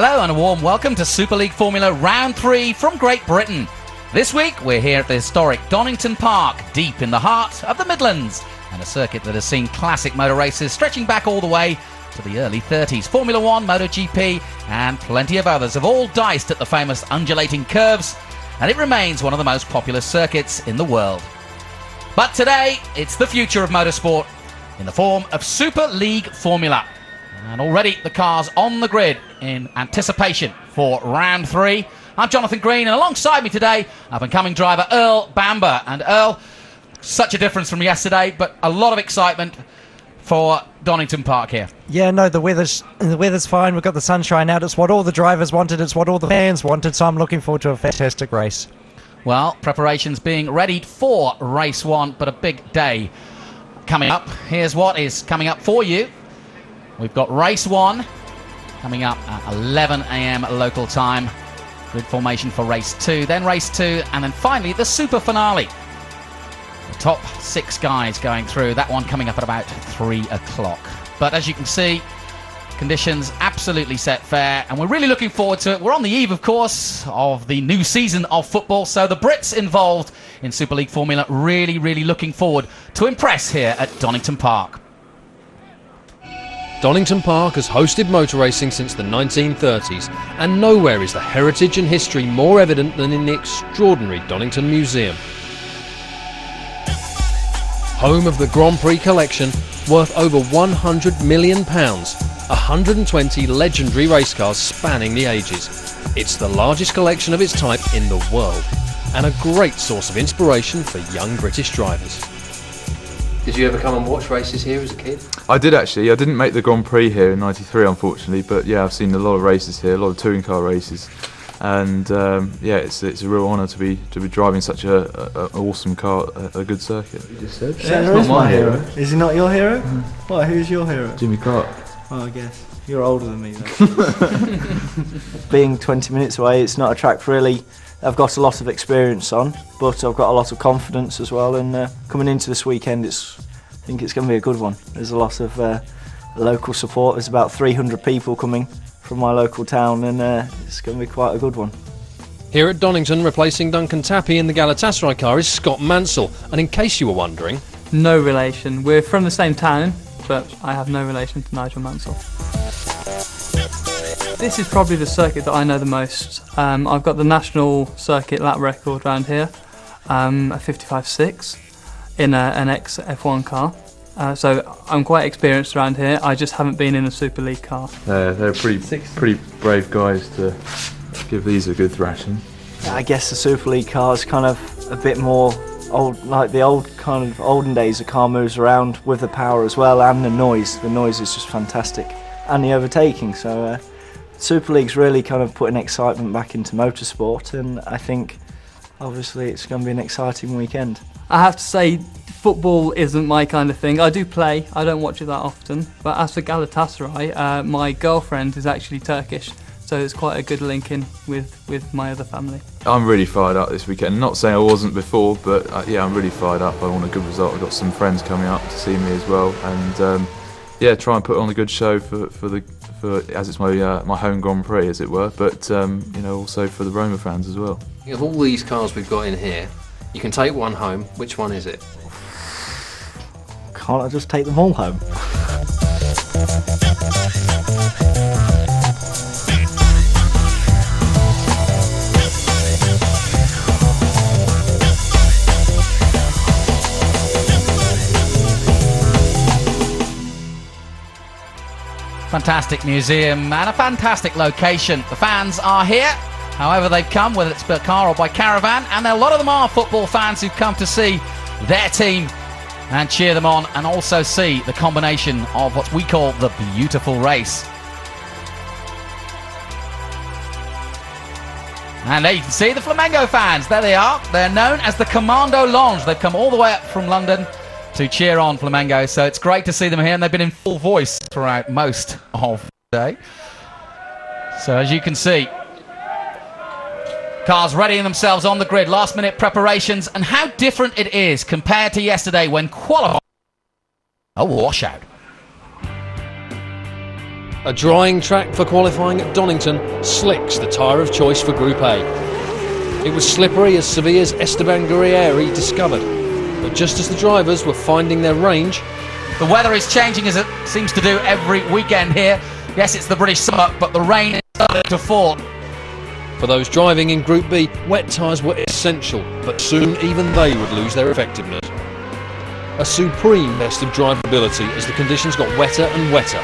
Hello and a warm welcome to Super League Formula Round 3 from Great Britain. This week we're here at the historic Donington Park, deep in the heart of the Midlands, and a circuit that has seen classic motor races stretching back all the way to the early 30s. Formula 1, MotoGP and plenty of others have all diced at the famous undulating curves, and it remains one of the most popular circuits in the world. But today it's the future of motorsport in the form of Super League Formula. And already the cars on the grid in anticipation for round 3. I'm Jonathan Green, and alongside me today, up-and-coming driver Earl Bamber. And Earl, such a difference from yesterday, but a lot of excitement for Donington Park here. Yeah, no, the weather's fine. We've got the sunshine out. It's what all the drivers wanted. It's what all the fans wanted. So I'm looking forward to a fantastic race. Well, preparations being readied for race 1, but a big day coming up. Here's what is coming up for you. We've got race 1 coming up at 11 a.m. local time. Grid formation for race 2, then race 2, and then finally the super finale. The top 6 guys going through, that one coming up at about 3 o'clock. But as you can see, conditions absolutely set fair, and we're really looking forward to it. We're on the eve, of course, of the new season of football, so the Brits involved in Super League Formula really, really looking forward to impress here at Donington Park. Donington Park has hosted motor racing since the 1930s, and nowhere is the heritage and history more evident than in the extraordinary Donington Museum. Home of the Grand Prix collection, worth over £100 million, 120 legendary race cars spanning the ages. It's the largest collection of its type in the world, and a great source of inspiration for young British drivers. Did you ever come and watch races here as a kid? I did actually. I didn't make the Grand Prix here in '93, unfortunately, but yeah, I've seen a lot of races here, a lot of touring car races, and yeah, it's a real honour to be driving such an awesome car, a good circuit. You just said. Yeah, he's my hero. Is he not your hero? What? Who's your hero? Jimmy Clark. Oh, I guess you're older than me though. Being 20 minutes away, it's not a track really I've got a lot of experience on, but I've got a lot of confidence as well, and coming into this weekend, I think it's going to be a good one. There's a lot of local support. There's about 300 people coming from my local town, and it's going to be quite a good one. Here at Donington, replacing Duncan Tappy in the Galatasaray car is Scott Mansell, and in case you were wondering... No relation. We're from the same town, but I have no relation to Nigel Mansell. This is probably the circuit that I know the most. I've got the national circuit lap record around here, a 55.6 in an ex-F1 car. So I'm quite experienced around here. I just haven't been in a Super League car. They're pretty brave guys to give these a good thrashing. I guess the Super League car is kind of a bit more old, like the old kind of olden days. The car moves around with the power as well, and the noise. The noise is just fantastic, and the overtaking. So Super League's really kind of putting excitement back into motorsport, and I think obviously it's going to be an exciting weekend. I have to say, football isn't my kind of thing. I do play, I don't watch it that often, but as for Galatasaray, my girlfriend is actually Turkish, so it's quite a good link in with my other family. I'm really fired up this weekend. Not saying I wasn't before, but yeah, I'm really fired up. I want a good result. I've got some friends coming up to see me as well, and yeah, try and put on a good show for as it's my home Grand Prix, as it were, but you know, also for the Roma fans as well. Of all these cars we've got in here, you can take one home. Which one is it? Can't I just take them all home? Fantastic museum and a fantastic location. The fans are here, however they've come, whether it's by car or by caravan, and a lot of them are football fans who've come to see their team and cheer them on, and also see the combination of what we call the beautiful race. And there you can see the Flamengo fans. There they are. They're known as the Commando Lounge. They've come all the way up from London to cheer on Flamengo, so it's great to see them here, and they've been in full voice throughout most of the day. So as you can see, cars readying themselves on the grid, last minute preparations, and how different it is compared to yesterday when qualifying a washout. A drying track for qualifying at Donington, slicks the tyre of choice for Group A. It was slippery as Sevilla's Esteban Guerrieri discovered, but just as the drivers were finding their range... The weather is changing as it seems to do every weekend here. Yes, it's the British summer, but the rain is starting to fall. For those driving in Group B, wet tyres were essential, but soon even they would lose their effectiveness. A supreme test of drivability as the conditions got wetter and wetter.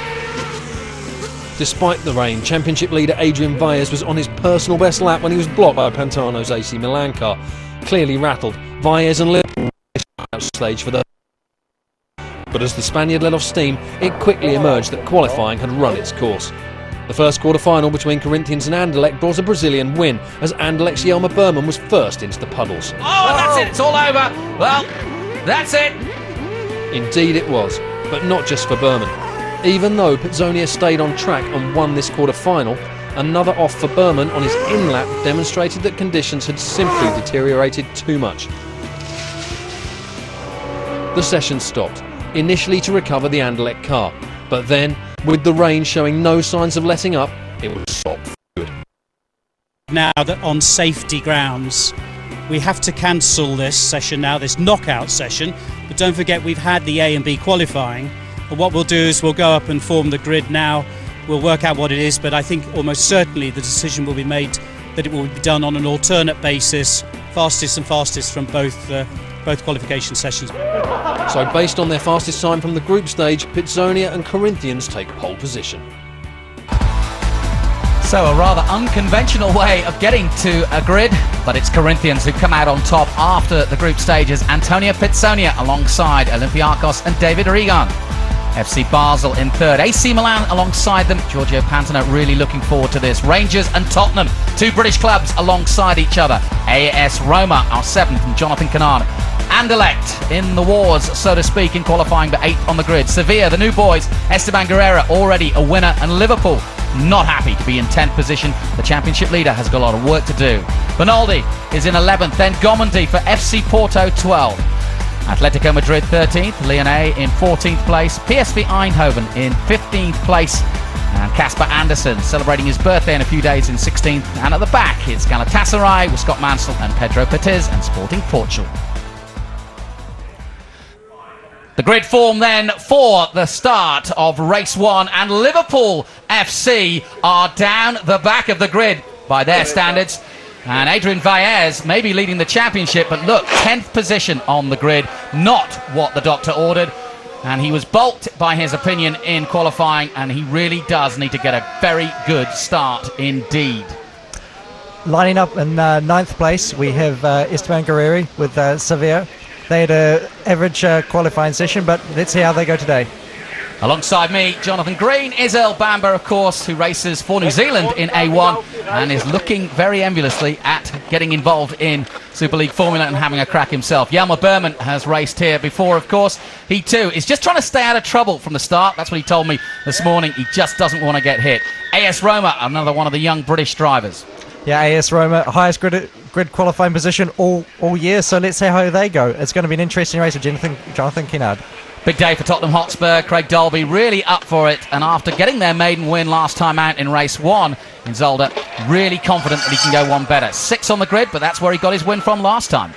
Despite the rain, Championship leader Adrian Valles was on his personal best lap when he was blocked by Pantano's AC Milan car. Clearly rattled, Valles and Liverpool outstage for the... But as the Spaniard let off steam, it quickly emerged that qualifying had run its course. The first quarter-final between Corinthians and Anderlecht brought a Brazilian win, as Anderlecht's Jelmer Berman was first into the puddles. Oh, that's it, it's all over. Well, that's it. Indeed it was, but not just for Berman. Even though Pizzonia stayed on track and won this quarter-final, another off for Berman on his in-lap demonstrated that conditions had simply deteriorated too much. The session stopped, initially to recover the Anderlecht car, but then, with the rain showing no signs of letting up, it was stopped for good. Now that on safety grounds, we have to cancel this session now, this knockout session, but don't forget we've had the A and B qualifying. And what we'll do is we'll go up and form the grid now. We'll work out what it is, but I think almost certainly the decision will be made that it will be done on an alternate basis, fastest and fastest from both qualification sessions. So based on their fastest time from the group stage, Pizzonia and Corinthians take pole position. So a rather unconventional way of getting to a grid, but it's Corinthians who come out on top after the group stages. Antonio Pizzonia alongside Olympiacos and David Regan. FC Basel in third, AC Milan alongside them. Giorgio Pantano really looking forward to this. Rangers and Tottenham, two British clubs alongside each other. AS Roma are seventh and Jonathan Canard. Anderlecht in the wars, so to speak, in qualifying, but eighth on the grid. Sevilla, the new boys, Esteban Guerrero already a winner, and Liverpool not happy to be in 10th position. The Championship leader has got a lot of work to do. Bonaldi is in 11th, then Gomendi for FC Porto 12th. Atletico Madrid 13th, Lyon in 14th place, PSV Eindhoven in 15th place, and Casper Anderson celebrating his birthday in a few days in 16th. And at the back, it's Galatasaray with Scott Mansell and Pedro Petiz and Sporting Portugal. The grid form then for the start of race one, and Liverpool FC are down the back of the grid by their standards. And Adrian Valles may be leading the championship, but look, 10th position on the grid, not what the doctor ordered. And he was balked by his opinion in qualifying, and he really does need to get a very good start indeed. Lining up in 9th place, we have Esteban Guerrieri with Sevilla. They had an average qualifying session, but let's see how they go today. Alongside me, Jonathan Green is Earl Bamber, of course, who races for New Zealand in A1 and is looking very enviously at getting involved in Super League Formula and having a crack himself. Jelmer Berman has raced here before, of course. He too is just trying to stay out of trouble from the start. That's what he told me this morning. He just doesn't want to get hit. AS Roma, another one of the young British drivers. Yeah, AS Roma, highest grid qualifying position all year, so let's see how they go. It's going to be an interesting race with Jonathan Kinard. Big day for Tottenham Hotspur. Craig Dolby really up for it, and after getting their maiden win last time out in race one in Zolder, really confident that he can go one better. 6 on the grid, but that's where he got his win from last time.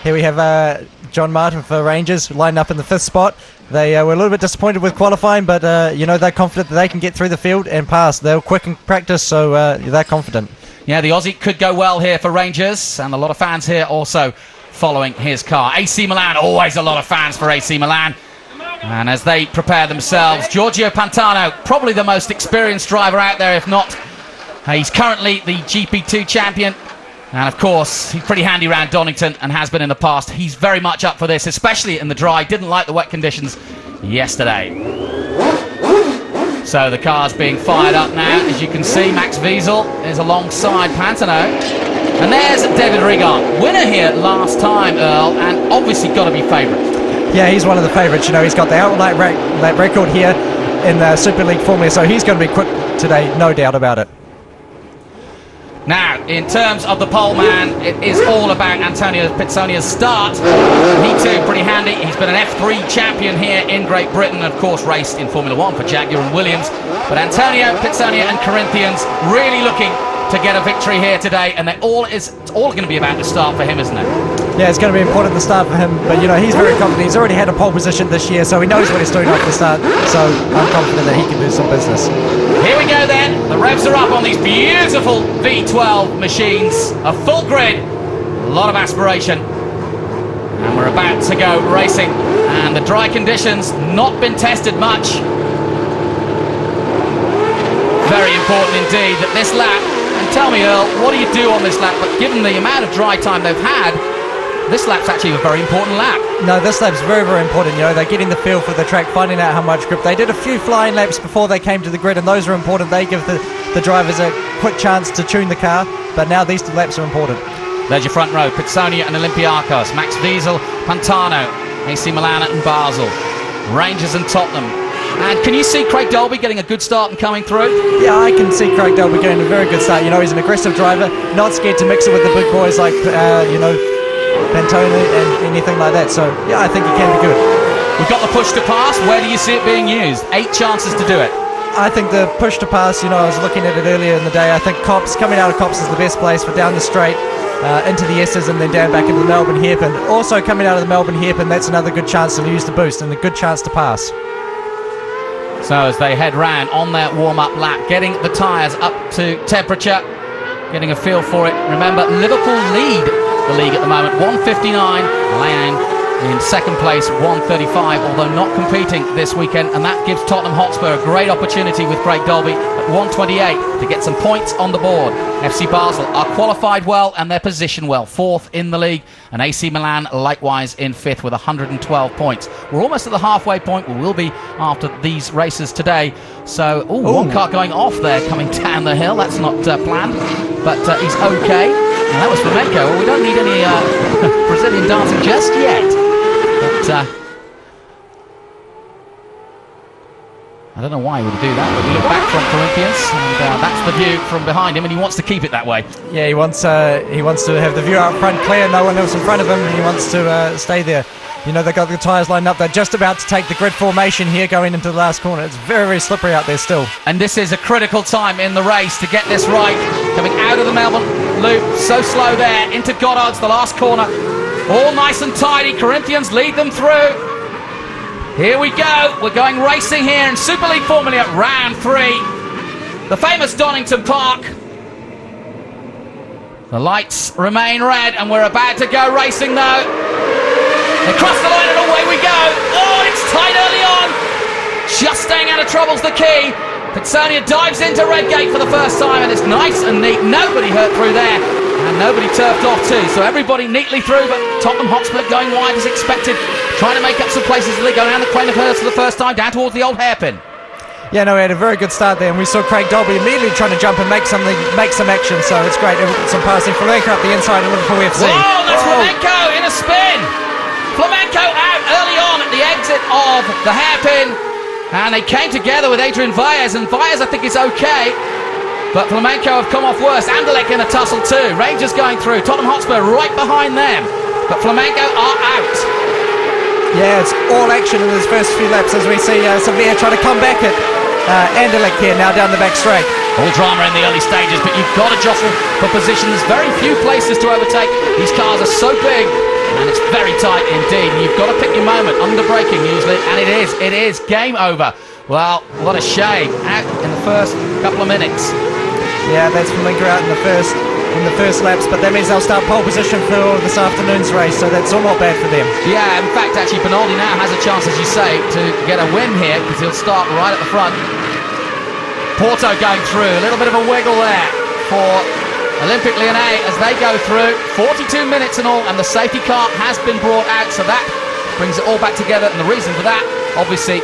Here we have John Martin for Rangers lined up in the 5th spot. They were a little bit disappointed with qualifying, but they're confident that they can get through the field and pass. They were quick in practice, so they're confident. Yeah, the Aussie could go well here for Rangers, and a lot of fans here also following his car. AC Milan, always a lot of fans for AC Milan. And as they prepare themselves, Giorgio Pantano, probably the most experienced driver out there, if not. He's currently the GP2 champion. And of course, he's pretty handy around Donington and has been in the past. He's very much up for this, especially in the dry. Didn't like the wet conditions yesterday. So the car's being fired up now. As you can see, Max Wiesel is alongside Pantano. And there's David Regan, winner here last time, Earl, and obviously got to be favourite. Yeah, he's one of the favourites. He's got the outright record here in the Super League Formula, so he's going to be quick today, no doubt about it. Now, in terms of the pole man, it is all about Antonio Pizzonia's start. He too, pretty handy. He's been an F3 champion here in Great Britain, and of course raced in Formula 1 for Jaguar and Williams. But Antonio Pizzonia and Corinthians really looking to get a victory here today, and it's all going to be about the start for him, isn't it? Yeah, it's going to be important to start for him, but you know, he's very confident. He's already had a pole position this year, so he knows what he's doing off the start, so I'm confident that he can do some business. Here we go then. The revs are up on these beautiful V12 machines. A full grid, a lot of aspiration, and we're about to go racing, and the dry conditions not been tested much. Very important indeed that this lap, and tell me Earl, what do you do on this lap? But given the amount of dry time they've had, this lap's actually a very important lap. No, this lap's very, very important. You know, they're getting the feel for the track, finding out how much grip. They did a few flying laps before they came to the grid, and those are important. They give the drivers a quick chance to tune the car, but now these laps are important. There's your front row, Pizzonia and Olympiacos, Max Wiesel, Pantano, AC Milan and Basel, Rangers and Tottenham. And can you see Craig Dolby getting a good start and coming through? Yeah, I can see Craig Dolby getting a very good start. You know, he's an aggressive driver, not scared to mix it with the big boys like, you know, Pantone and anything like that. So, yeah, I think he can be good. We've got the push to pass. Where do you see it being used? 8 chances to do it. I think the push to pass, you know, I was looking at it earlier in the day. I think coming out of Cops is the best place for down the straight, into the S's and then down back into the Melbourne hairpin. Also coming out of the Melbourne hairpin, that's another good chance to use the boost and a good chance to pass. So as they head round on their warm-up lap, getting the tyres up to temperature, getting a feel for it. Remember, Liverpool lead the league at the moment, 159. ALAIN in second place, 135, although not competing this weekend, and that gives Tottenham Hotspur a great opportunity with Craig Dolby at 128 to get some points on the board. FC Basel are qualified well and they're positioned well, 4th in the league, and AC Milan likewise in 5th with 112 points. We're almost at the halfway point. We will be after these races today. So, one car going off there coming down the hill. That's not planned, but he's okay. And that was Flamenco. Well, we don't need any Brazilian dancing just yet. But I don't know why he would do that, but we look back from Corinthians, and that's the view from behind him, and he wants to keep it that way. Yeah, he wants to have the view out front clear, no one else in front of him, and he wants to stay there. You know, they've got the tyres lined up. They're just about to take the grid formation here going into the last corner. It's very, very slippery out there still. And this is a critical time in the race to get this right. Coming out of the Melbourne loop, so slow there, into Goddard's, the last corner. All nice and tidy. Corinthians lead them through. Here we go. We're going racing here in Super League Formula round 3. The famous Donington Park. The lights remain red and we're about to go racing though. They cross the line and away we go. Oh, it's tight early on. Just staying out of trouble's the key. Pizzonia dives into Redgate for the first time and it's nice and neat. Nobody hurt through there. And nobody turfed off too, so everybody neatly through, but Tottenham Hotspur going wide as expected, trying to make up some places as they go down the Crane of Hurst for the first time, down towards the old hairpin. Yeah, no, we had a very good start there, and we saw Craig Dolby immediately trying to jump and make some action, so it's great. Some passing. Flamenco up the inside of Liverpool FC. Whoa, that's Flamenco in a spin! Flamenco out early on at the exit of the hairpin, and they came together with Adrian Valles, and Valles I think is okay. But Flamenco have come off worse. Anderlecht in a tussle too. Rangers going through. Tottenham Hotspur right behind them. But Flamenco are out. Yeah, it's all action in those first few laps as we see Sevilla trying to come back at Anderlecht here now down the back straight. All drama in the early stages, but you've got to jostle for position. There's very few places to overtake. These cars are so big and it's very tight indeed. And you've got to pick your moment under braking usually, and it is game over. Well, what a shame. Out in the first couple of minutes. Yeah, that's Flamenco out in the first laps, but that means they'll start pole position for this afternoon's race, so that's all not bad for them. Yeah, in fact, actually, Benaldi now has a chance, as you say, to get a win here, because he'll start right at the front. Porto going through, a little bit of a wiggle there for Olympique Lyonnais as they go through. 42 minutes and all, and the safety car has been brought out, so that brings it all back together, and the reason for that, obviously,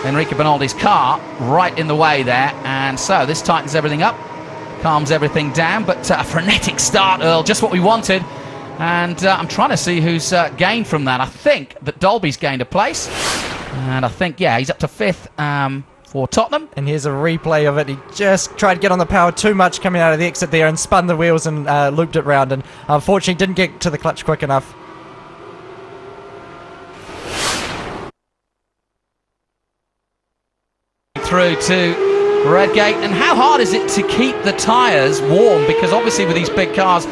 Enrique Benaldi's car right in the way there, and so this tightens everything up. Calms everything down, but a frenetic start, Earl, just what we wanted. And I'm trying to see who's gained from that. I think that Dolby's gained a place, and I think, yeah, he's up to 5th. for Tottenham. And here's a replay of it. He just tried to get on the power too much coming out of the exit there and spun the wheels and looped it round, and unfortunately didn't get to the clutch quick enough. Through to Redgate, and how hard is it to keep the tyres warm? Because obviously with these big cars,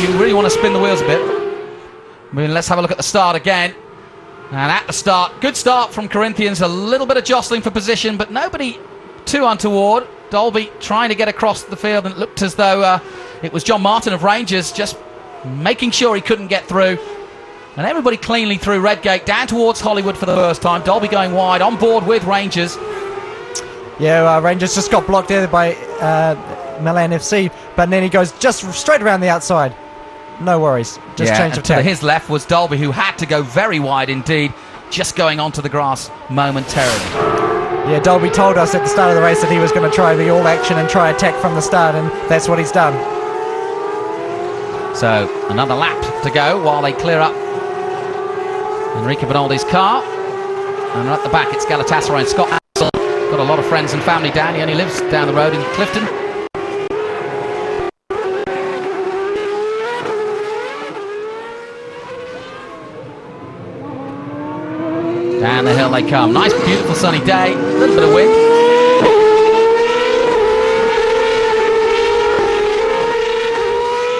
you really want to spin the wheels a bit. I mean, let's have a look at the start again. And at the start, good start from Corinthians, a little bit of jostling for position, but nobody too untoward. Dolby trying to get across the field, and it looked as though it was John Martin of Rangers just making sure he couldn't get through. And everybody cleanly through Redgate, down towards Hollywood for the first time. Dolby going wide, on board with Rangers. Yeah, Rangers just got blocked there by Milan FC, but then he goes just straight around the outside. No worries, just change of tack. To his left was Dolby, who had to go very wide indeed, just going onto the grass momentarily. Yeah, Dolby told us at the start of the race that he was going to try the all-action and try attack from the start, and that's what he's done. So, another lap to go while they clear up Enrico Bonaldi's car. And at the back, it's Galatasaray and Scott Axel. Got a lot of friends and family down. He only lives down the road in Clifton. Down the hill they come. Nice, beautiful sunny day. A little bit of wind.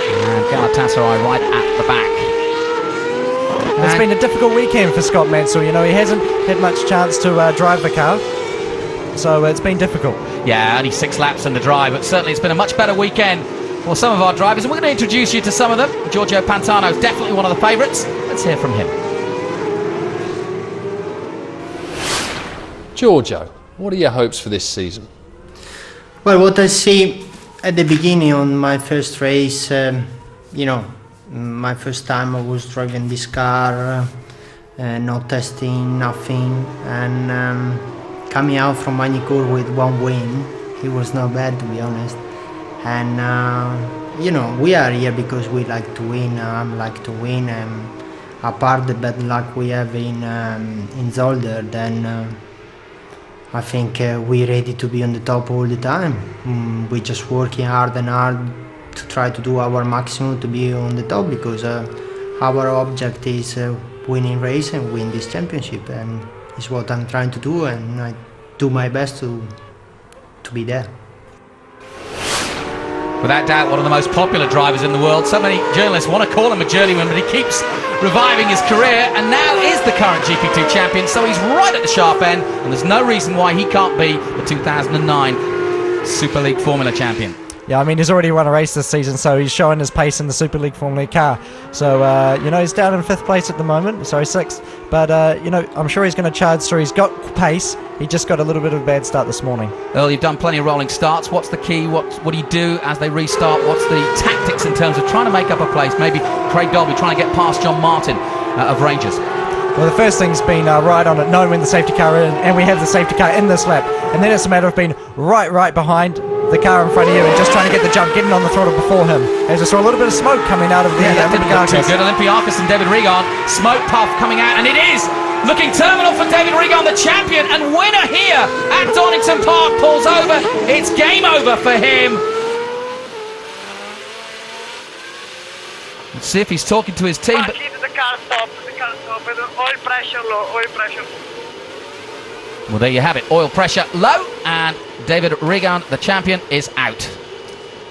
And Galatasaray right at the back. It's been a difficult weekend for Scott Mansell. You know, he hasn't had much chance to drive the car. So it's been difficult. Yeah, only 6 laps in the drive, but certainly it's been a much better weekend for some of our drivers. And we're going to introduce you to some of them. Giorgio Pantano is definitely one of the favourites. Let's hear from him. Giorgio, what are your hopes for this season? Well, what I see at the beginning on my first race, you know, my first time I was driving this car, not testing, nothing, and coming out from Magny-Cours with 1 win, it was not bad, to be honest. And you know, we are here because we like to win. I like to win, and apart the bad luck we have in Zolder, then I think we're ready to be on the top all the time. We're just working hard and hard to try to do our maximum to be on the top, because our object is winning race and win this championship, and it's what I'm trying to do, and I do my best to be there. Without doubt, one of the most popular drivers in the world. So many journalists want to call him a journeyman, but he keeps reviving his career, and now is the current GP2 champion, so he's right at the sharp end, and there's no reason why he can't be the 2009 Super League Formula champion. Yeah, I mean, he's already won a race this season, so he's showing his pace in the Super League Formula car. So, you know, he's down in 5th place at the moment, sorry, 6th. But, you know, I'm sure he's going to charge through. He's got pace. He just got a little bit of a bad start this morning. Earl, you've done plenty of rolling starts. What's the key? What do you do as they restart? What's the tactics in terms of trying to make up a place? Maybe Craig Dolby trying to get past John Martin of Rangers. Well, the first thing's been right on it, knowing when the safety car is in, and we have the safety car in this lap. And then it's a matter of being right behind the car in front of you and just trying to get the jump, getting on the throttle before him. As I saw a little bit of smoke coming out of the Olympiacos. Too good. Olympiacos and David Regan, smoke puff coming out, and it is looking terminal for David Regan, the champion and winner here at Donington Park. Pulls over. It's game over for him. Let's see if he's talking to his team. But the car stop. Oil pressure low. Oil pressure. Well, there you have it. Oil pressure low, and David Regan, the champion, is out.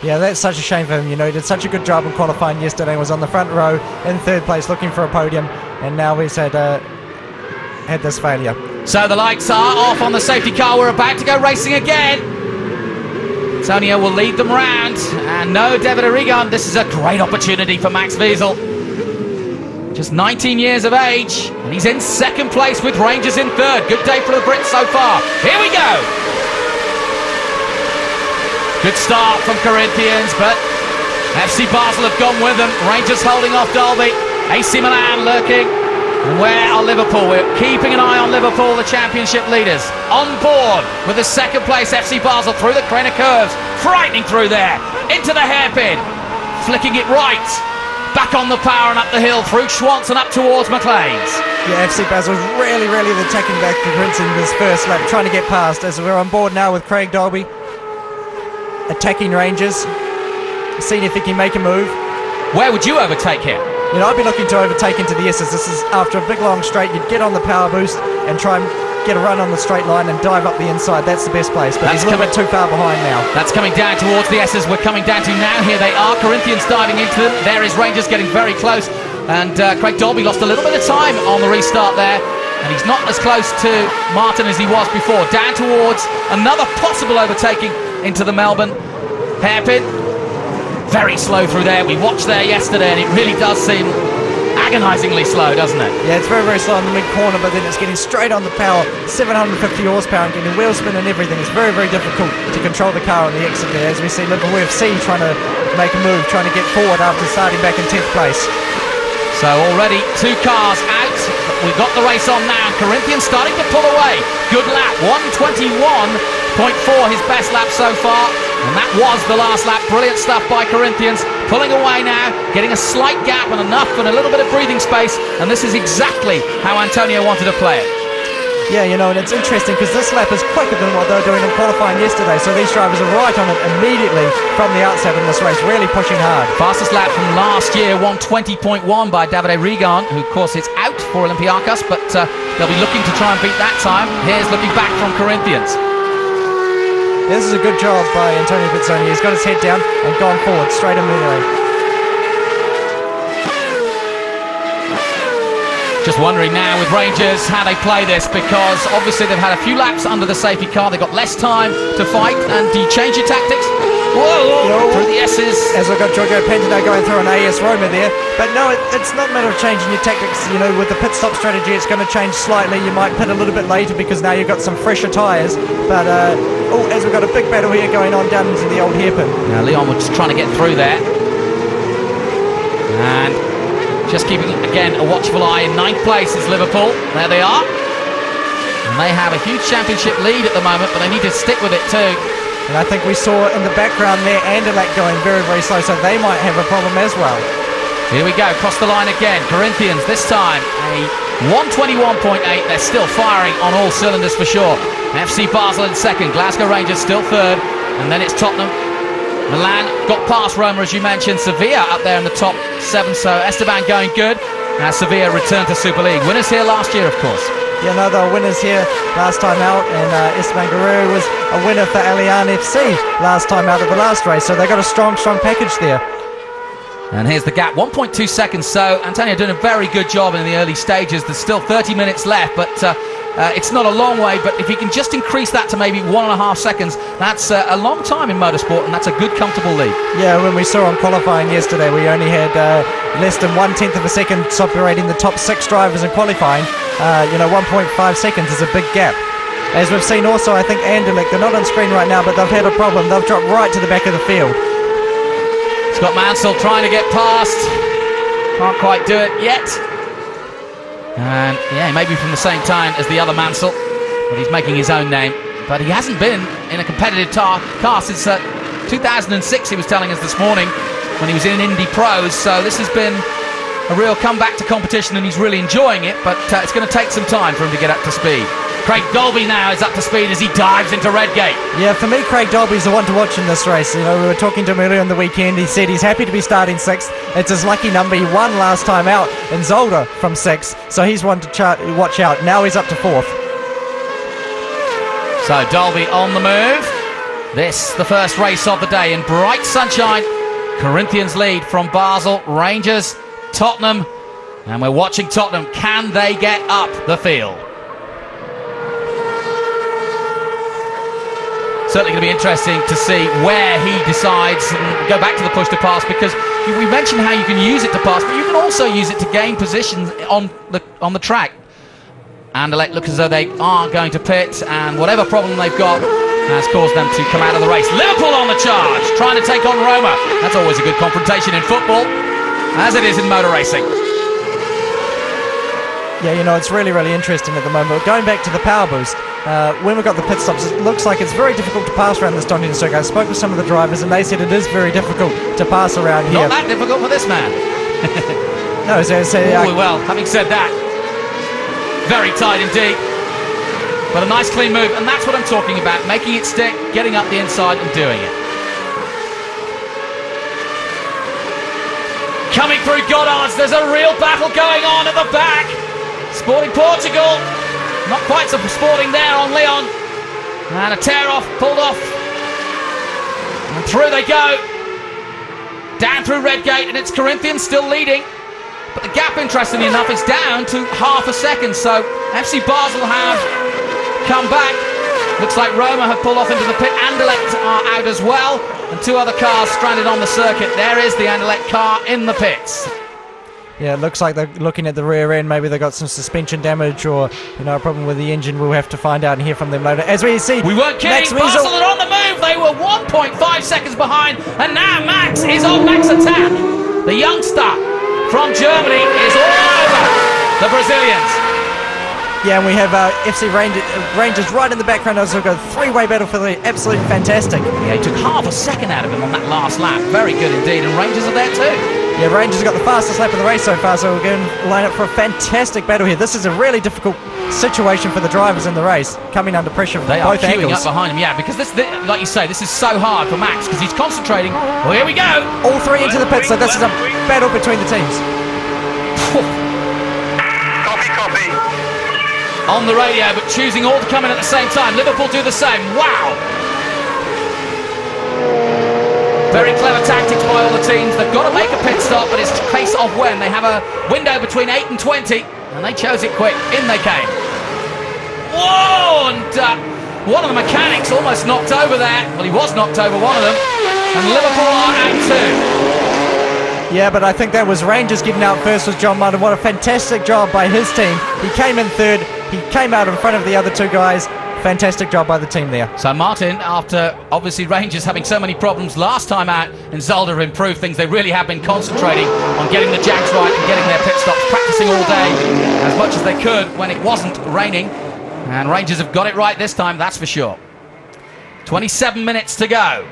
Yeah, that's such a shame for him. You know, he did such a good job in qualifying yesterday. Was on the front row in 3rd place, looking for a podium, and now he's had this failure. So the lights are off on the safety car. We're about to go racing again. Antonio will lead them round, and no David Regan. This is a great opportunity for Max Wiesel. Just 19 years of age, and he's in 2nd place with Rangers in 3rd. Good day for the Brits so far. Here we go. Good start from Corinthians, but FC Basel have gone with them. Rangers holding off Dolby. AC Milan lurking. And where are Liverpool? We're keeping an eye on Liverpool, the championship leaders. On board with the 2nd place FC Basel through the Craner curves. Frightening through there. Into the hairpin. Flicking it right. back on the power and up the hill through Schwantz and up towards McLean's. Yeah, FC Basel's really attacking back to Prince in this first lap, trying to get past, as we're on board now with Craig Dolby attacking Rangers, seeing if he can make a move. Where would you overtake here? You know, I'd be looking to overtake into the S's. This is after a big long straight. You'd get on the power boost and try and get a run on the straight line and dive up the inside. That's the best place, but he's a little bit too far behind now. That's coming down towards the S's. We're coming down to now. Here they are. Corinthians diving into them. There is Rangers getting very close. And Craig Dolby lost a little bit of time on the restart there. And he's not as close to Martin as he was before. Down towards another possible overtaking into the Melbourne hairpin. Very slow through there. We watched there yesterday and it really does seem agonisingly slow, doesn't it? Yeah, it's very slow in the mid-corner, but then it's getting straight on the power, 750 horsepower and getting wheel spin and everything. It's very difficult to control the car on the exit there, as we see Liverpool FC trying to make a move, trying to get forward after starting back in 10th place. So already 2 cars out. We've got the race on now. Corinthians starting to pull away. Good lap, 1:21.4, his best lap so far. And that was the last lap. Brilliant stuff by Corinthians. Pulling away now, getting a slight gap and enough and a little bit of breathing space. And this is exactly how Antonio wanted to play it. Yeah, you know, and it's interesting because this lap is quicker than what they were doing in qualifying yesterday. So these drivers are right on it immediately from the outset in this race, really pushing hard. Fastest lap from last year, 1:20.1 by Davide Regan, who of course is out for Olympiacos, but they'll be looking to try and beat that time. Here's looking back from Corinthians. This is a good job by Antonio Pizzoni. He's got his head down and gone forward straight immediately. Just wondering now with Rangers how they play this, because obviously they've had a few laps under the safety car. They've got less time to fight. And do you change your tactics? Whoa, through the S's. As we've got Giorgio Pentino going through an AS Roma there. But no, it's not a matter of changing your tactics. You know, with the pit stop strategy, it's going to change slightly. You might pit a little bit later because now you've got some fresher tyres. But, as we've got a big battle here going on down into the old hairpin. Now Leon was just trying to get through there. And just keeping, again, a watchful eye. In 9th place is Liverpool. There they are. And they have a huge championship lead at the moment, but they need to stick with it too. And I think we saw in the background there Anderlecht going very slow, so they might have a problem as well. Here we go, cross the line again. Corinthians, this time a 1:21.8. They're still firing on all cylinders for sure. FC Basel in 2nd, Glasgow Rangers still 3rd, and then it's Tottenham. Milan got past Roma, as you mentioned. Sevilla up there in the top 7, so Esteban going good. Now Sevilla returned to Super League. Winners here last year, of course. Yeah, no, they were winners here last time out, and Esteban Guerrero was a winner for ALAIN FC last time out of the last race, so they got a strong package there. And here's the gap, 1.2 seconds, so Antonio doing a very good job in the early stages. There's still 30 minutes left, but it's not a long way, but if he can just increase that to maybe 1.5 seconds, that's a long time in motorsport, and that's a good, comfortable lead. Yeah, when we saw on qualifying yesterday, we only had less than 1/10 of a second separating the top 6 drivers in qualifying. 1.5 seconds is a big gap. As we've seen also, I think Anderlecht, they're not on screen right now, but they've had a problem. They've dropped right to the back of the field. Scott Mansell trying to get past. Can't quite do it yet. And yeah, maybe from the same time as the other Mansell, but he's making his own name. But he hasn't been in a competitive car since 2006, he was telling us this morning, when he was in Indy Pros. So this has been a real comeback to competition, and he's really enjoying it, but it's going to take some time for him to get up to speed. Craig Dolby now is up to speed as he dives into Redgate. Yeah, for me, Craig Dolby's the one to watch in this race. You know, we were talking to him earlier on the weekend. He said he's happy to be starting 6th. It's his lucky number. He won last time out in Zolder from 6th, so he's one to watch out. Now he's up to 4th. So Dolby on the move. This, the first race of the day in bright sunshine. Corinthians lead from Basel, Rangers, Tottenham, and we're watching Tottenham. Can they get up the field? Certainly going to be interesting to see where he decides and go back to the push to pass, because we mentioned how you can use it to pass, but you can also use it to gain positions on the track. Anderlecht look as though they are going to pit, and whatever problem they've got has caused them to come out of the race. Liverpool on the charge, trying to take on Roma. That's always a good confrontation in football, as it is in motor racing. Yeah, you know, it's really interesting at the moment. But going back to the power boost, when we got the pit stops, it looks like it's very difficult to pass around this Donington circuit. I spoke with some of the drivers, and they said it is very difficult to pass around here. Not that difficult for this man. No, well, having said that, very tight indeed. But a nice clean move, and that's what I'm talking about. Making it stick, getting up the inside and doing it. Coming through Goddard's, there's a real battle going on at the back. Sporting Portugal, not quite so sporting there on Leon. And a tear-off, pulled off. And through they go. Down through Redgate, and it's Corinthians still leading. But the gap, interestingly enough, is down to half a second. So FC Basel have come back. Looks like Roma have pulled off into the pit. Anderlecht are out as well. And two other cars stranded on the circuit. There is the Anderlecht car in the pits. Yeah, it looks like they're looking at the rear end. Maybe they got some suspension damage or, you know, a problem with the engine. We'll have to find out and hear from them later. As we see, we weren't kidding. Basel are on the move. They were 1.5 seconds behind, and now Max is on Max attack. The youngster from Germany is all over the Brazilians. Yeah, and we have FC Rangers right in the background as we go three-way battle for the absolutely fantastic. Yeah, he took half a second out of him on that last lap. Very good indeed, and Rangers are there too. Yeah, Rangers got the fastest lap of the race so far, so we're going to line up for a fantastic battle here. This is a really difficult situation for the drivers in the race, coming under pressure from both angles. They are queuing up behind him, yeah, because this, like you say, this is so hard for Max, because he's concentrating. Well, here we go. All three into the pit, so this is a battle between the teams. Copy. On the radio, but choosing all to come in at the same time. Liverpool do the same. Wow! Very clever tactics by all the teams. They've got to make a pit stop, but it's a case of when. They have a window between 8 and 20, and they chose it quick. In they came. Whoa! And one of the mechanics almost knocked over there. Well, he was knocked over, one of them. And Liverpool are out too. Yeah, but I think that was Rangers getting out first with John Martin. What a fantastic job by his team. He came in third. He came out in front of the other two guys. Fantastic job by the team there. So Martin, after obviously Rangers having so many problems last time out in Zolder, have improved things. They really have been concentrating on getting the jags right and getting their pit stops, practicing all day as much as they could when it wasn't raining. And Rangers have got it right this time, that's for sure. 27 minutes to go.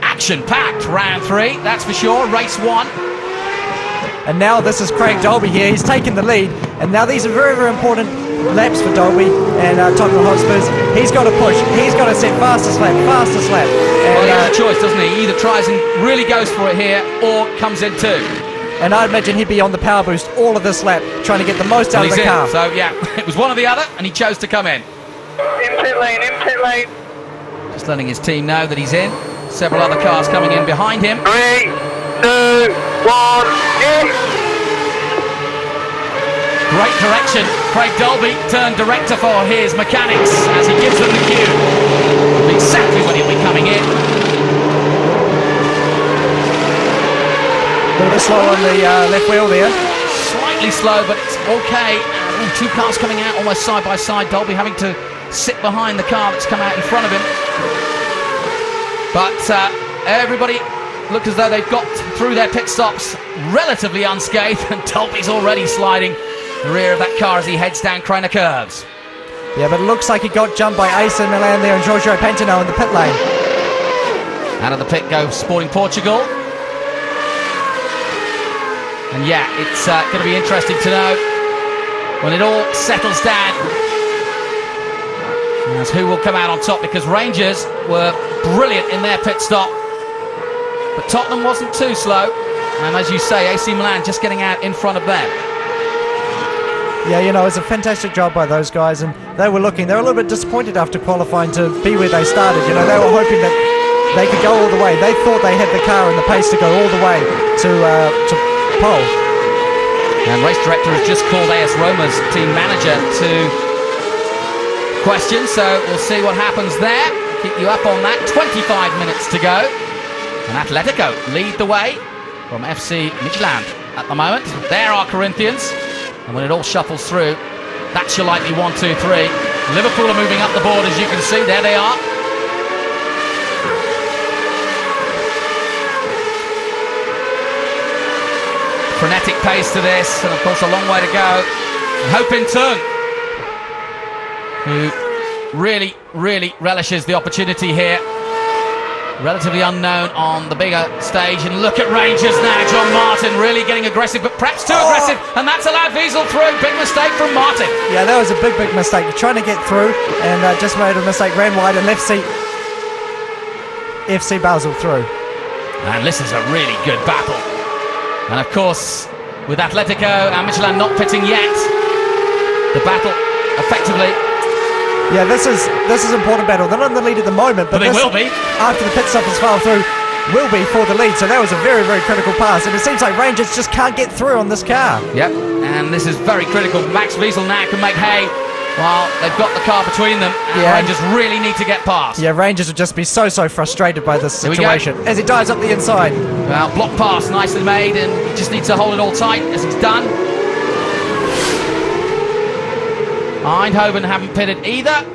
Action-packed round 3, that's for sure. Race 1. And now this is Craig Dolby here. He's taken the lead. And now these are very, very important laps for Dolby and Tottenham Hotspurs. He's got to push. He's got to set fastest lap. And, well, he has a choice, doesn't he? He either tries and really goes for it here or comes in too. And I'd imagine he'd be on the power boost all of this lap, trying to get the most out of the car. So, yeah, it was one or the other, and he chose to come in. In pit lane. Just letting his team know that he's in. Several other cars coming in behind him. 3, 2, 1, yes! Great direction. Craig Dolby turned director for his mechanics as he gives them the cue. Exactly when he'll be coming in. A little bit slow on the left wheel there. Slightly slow, but it's okay. Two cars coming out almost side by side. Dolby having to sit behind the car that's come out in front of him. But everybody look as though they've got through their pit stops relatively unscathed, and Dolby's already sliding the rear of that car as he heads down Craner Curves. Yeah, but it looks like he got jumped by AC Milan there and Giorgio Pantano in the pit lane. Out of the pit go Sporting Portugal. And yeah, it's going to be interesting to know when it all settles down as who will come out on top, because Rangers were brilliant in their pit stop, but Tottenham wasn't too slow, and as you say, AC Milan just getting out in front of them. Yeah, you know, it's a fantastic job by those guys, and they were a little bit disappointed after qualifying to be where they started. You know, they were hoping that they could go all the way. They thought they had the car and the pace to go all the way to pole. And race director has just called AS Roma's team manager to question, so we'll see what happens there. Keep you up on that. 25 minutes to go. And Atletico lead the way from FC Midtjylland at the moment. There are Corinthians. And when it all shuffles through, that's your likely 1, 2, 3. Liverpool are moving up the board, as you can see. There they are. Frenetic pace to this, and of course a long way to go. Hopin Tung, who really relishes the opportunity here relatively unknown on the bigger stage. And look at Rangers now. John Martin really getting aggressive, but perhaps too aggressive, and that's allowed Wiesel through. Big mistake from Martin. Yeah, that was a big mistake. Trying to get through and just made a mistake, ran wide and left FC Basel through. And this is a really good battle. And of course, with Atletico and Michelin not pitting yet, the battle effectively. Yeah, this is an important battle. They're not in the lead at the moment, but they will be after the pit stop has filed through. Will be for the lead. So that was a very critical pass, and it seems like Rangers just can't get through on this car. Yep, and this is very critical. Max Wiesel now can make hay while they've got the car between them, and Rangers really need to get past. Yeah, Rangers would just be so frustrated by this situation as he dives up the inside. Well, block pass, nicely made, and he just needs to hold it all tight as he's done. Eindhoven haven't pitted either,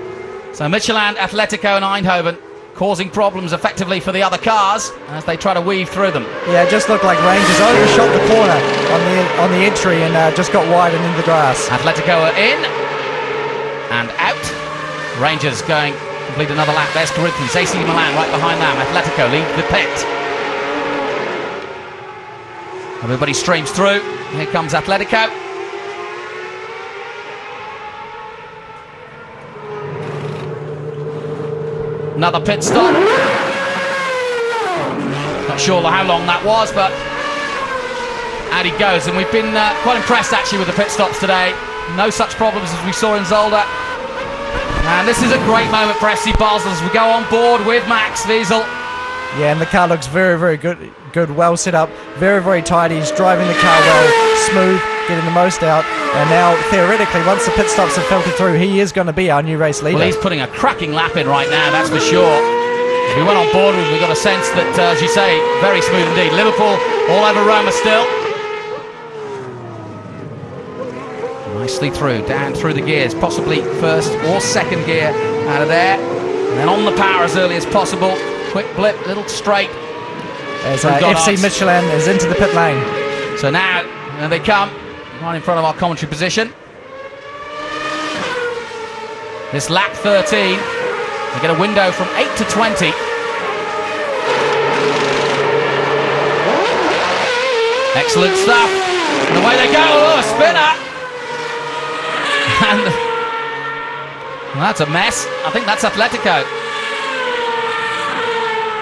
so Michelin, Atletico and Eindhoven causing problems effectively for the other cars as they try to weave through them. Yeah, it just looked like Rangers overshot the corner on the entry and just got wide and into the grass. Atletico are in and out. Rangers going complete another lap. There's Corinthians, AC Milan right behind them. Atletico lead the pit. Everybody streams through. Here comes Atletico. Another pit stop. Not sure how long that was, but out he goes. And we've been quite impressed actually with the pit stops today. No such problems as we saw in Zolder. And this is a great moment for FC Basel as we go on board with Max Wiesel. Yeah, and the car looks very good, well set up, very tight. He's driving the car well, smooth, getting the most out. And now, theoretically, once the pit stops have filtered through, he is going to be our new race leader. Well, he's putting a cracking lap in right now, that's for sure. As we went on board with, we got a sense that, as you say, very smooth indeed. Liverpool all over Roma still. Nicely through, down through the gears, possibly first or second gear out of there. And then on the power as early as possible. Quick blip, little straight. As FC Michelin is into the pit lane. So now they come, right in front of our commentary position. This lap 13, they get a window from 8 to 20. Excellent stuff. And away they go. Oh, a spinner. And well, that's a mess. I think that's Atletico.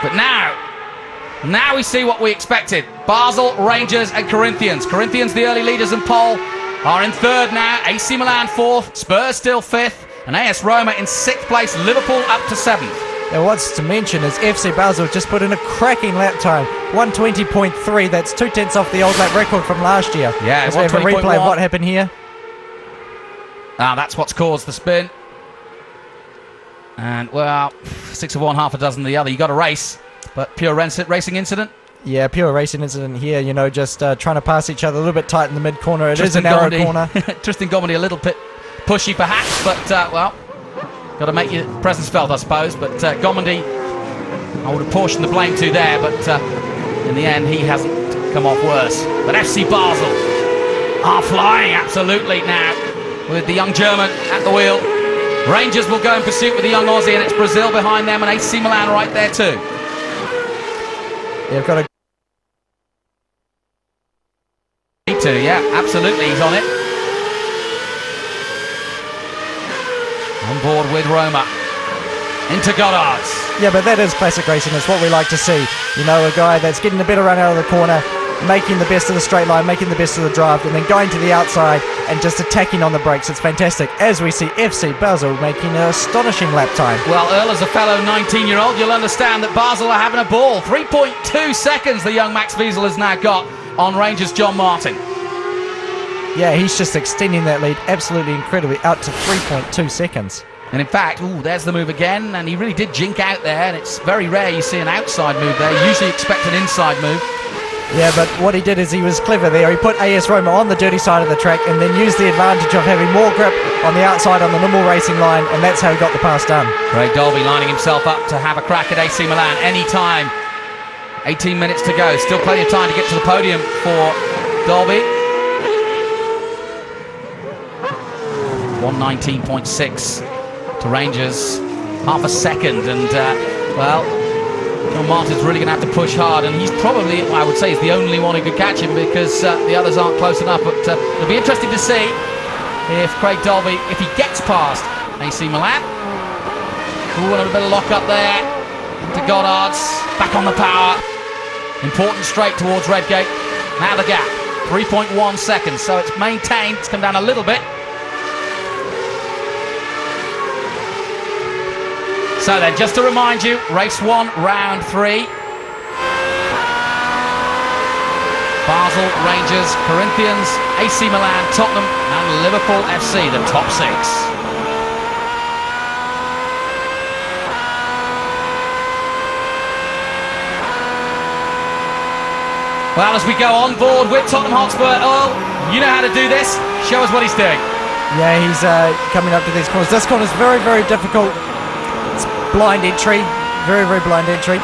But now we see what we expected. Basel, Rangers and Corinthians. Corinthians, the early leaders in pole, are in third now. AC Milan fourth, Spurs still fifth, and AS Roma in sixth place. Liverpool up to seventh. And what's to mention is FC Basel just put in a cracking lap time, 120.3. That's 2/10 off the old lap record from last year. Yeah, as we have a replay of what happened here. That's what's caused the spin. And, well, 6 of one, half a dozen of the other. You got a race, but pure racing incident. Yeah, pure racing incident here. You know, just trying to pass each other a little bit tight in the mid corner. It is a narrow corner. Tristan Gomendi a little bit pushy, perhaps, but well, got to make your presence felt, I suppose. But Gomendi, I would apportion the blame to there, but in the end, he hasn't come off worse. But FC Basel are flying absolutely now with the young German at the wheel. Rangers will go in pursuit with the young Aussie, and it's Brazil behind them, and AC Milan right there too. Yeah, got a... Yeah, absolutely, he's on it. On board with Roma. Into Goddard's. Yeah, but that is classic racing. It's what we like to see. You know, a guy that's getting a better run out of the corner, making the best of the straight line, making the best of the draft, and then going to the outside and just attacking on the brakes. It's fantastic. As we see FC Basel making an astonishing lap time. Well, Earl, as a fellow 19-year-old, you'll understand that Basel are having a ball. 3.2 seconds the young Max Wiesel has now got on Rangers' John Martin. Yeah, he's just extending that lead absolutely incredibly out to 3.2 seconds. And in fact, there's the move again, and he really did jink out there, and it's very rare you see an outside move there. You usually expect an inside move. Yeah, but what he did is he was clever there. He put AS Roma on the dirty side of the track and then used the advantage of having more grip on the outside on the normal racing line, and that's how he got the pass done. Craig Dolby lining himself up to have a crack at AC Milan any time. 18 minutes to go. Still plenty of time to get to the podium for Dolby. 119.6 to Rangers. Half a second, and well, John Martin's really going to have to push hard, and he's probably, I would say, he's the only one who could catch him because the others aren't close enough. But it'll be interesting to see if Craig Dolby, if he gets past AC Milan. Ooh, and a bit of lock up there to Goddard's. Back on the power. Important straight towards Redgate. Now the gap, 3.1 seconds, so it's maintained. It's come down a little bit. So then, just to remind you, race 1, round 3. Basel, Rangers, Corinthians, AC Milan, Tottenham and Liverpool FC, the top 6. Well, as we go on board with Tottenham Hotspur, Earl, you know how to do this. Show us what he's doing. Yeah, he's coming up to these corners. This corner is very, very difficult. It's blind entry, very, very blind entry.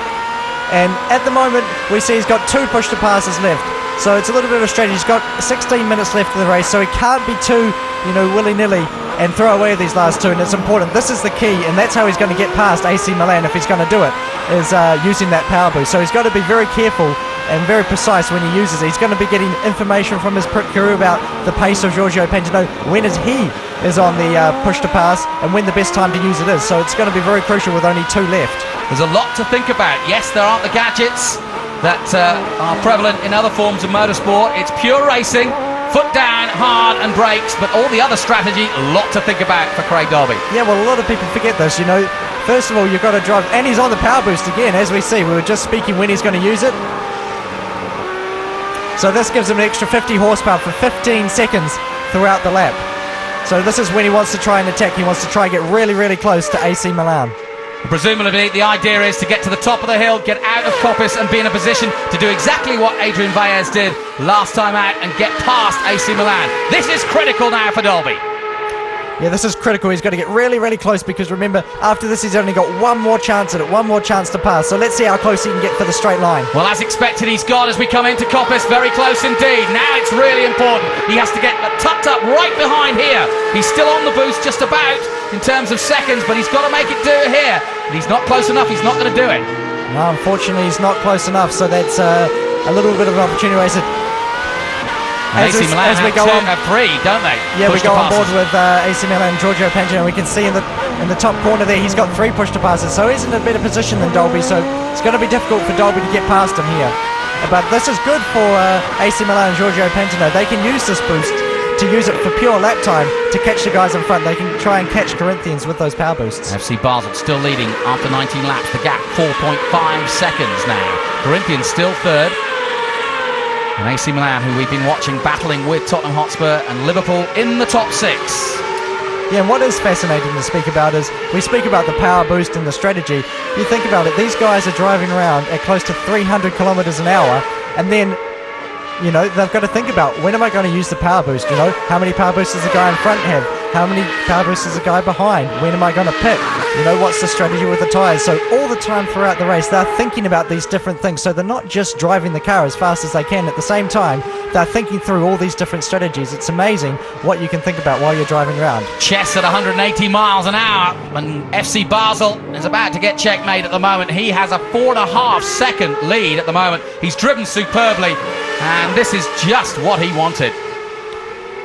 And at the moment, we see he's got 2 push-to passes left. So it's a little bit of a strategy. He's got 16 minutes left of the race, so he can't be too, willy-nilly and throw away these last 2, and it's important. This is the key, and that's how he's going to get past AC Milan if he's going to do it, is using that power boost. So he's got to be very careful and very precise when he uses it. He's going to be getting information from his pit crew about the pace of Giorgio Pantano, when he is on the push to pass, and when the best time to use it is. So it's going to be very crucial with only 2 left. There's a lot to think about. Yes, there aren't the gadgets that are prevalent in other forms of motorsport. It's pure racing, foot down, hard and brakes, but all the other strategy, a lot to think about for Craig Dolby. Yeah, well, a lot of people forget this, First of all, you've got to drive, and he's on the power boost again, as we see. We were just speaking when he's going to use it. So this gives him an extra 50 horsepower for 15 seconds throughout the lap. So this is when he wants to try and attack. He wants to try and get really, really close to AC Milan. Presumably the idea is to get to the top of the hill, get out of Coppice and be in a position to do exactly what Adrian Valles did last time out and get past AC Milan. This is critical now for Dolby. Yeah, this is critical. He's got to get really, really close because remember, after this he's only got one more chance at it, one more chance to pass. So let's see how close he can get for the straight line. Well, as expected, he's got as we come into Coppice, very close indeed. Now it's really important. He has to get tucked up right behind here. He's still on the boost just about in terms of seconds, but he's got to make it do it here. And he's not close enough. He's not going to do it. No, unfortunately, he's not close enough. So that's a little bit of an opportunity wasted. AC Milan as we go on, have 3, don't they? Yeah, we go on board with AC Milan and Giorgio Pantano. We can see in the top corner there, he's got 3 push to passes, so he's in a better position than Dolby. So it's going to be difficult for Dolby to get past him here. But this is good for AC Milan and Giorgio Pantano. They can use this boost to use it for pure lap time to catch the guys in front. They can try and catch Corinthians with those power boosts. FC Basel still leading after 19 laps. The gap 4.5 seconds now. Corinthians still 3rd. And AC Milan, who we've been watching battling with Tottenham Hotspur and Liverpool in the top 6. Yeah, and what is fascinating to speak about is we speak about the power boost and the strategy. You think about it, these guys are driving around at close to 300 kilometres an hour, and then, they've got to think about, when am I going to use the power boost? How many power boosts does the guy in front have? How many power boosts does the guy behind? When am I going to pit? What's the strategy with the tyres? So all the time throughout the race, they're thinking about these different things. So they're not just driving the car as fast as they can. At the same time, they're thinking through all these different strategies. It's amazing what you can think about while you're driving around. Chess at 180 miles an hour, and FC Basel is about to get checkmate at the moment. He has a 4.5 second lead at the moment. He's driven superbly, and this is just what he wanted.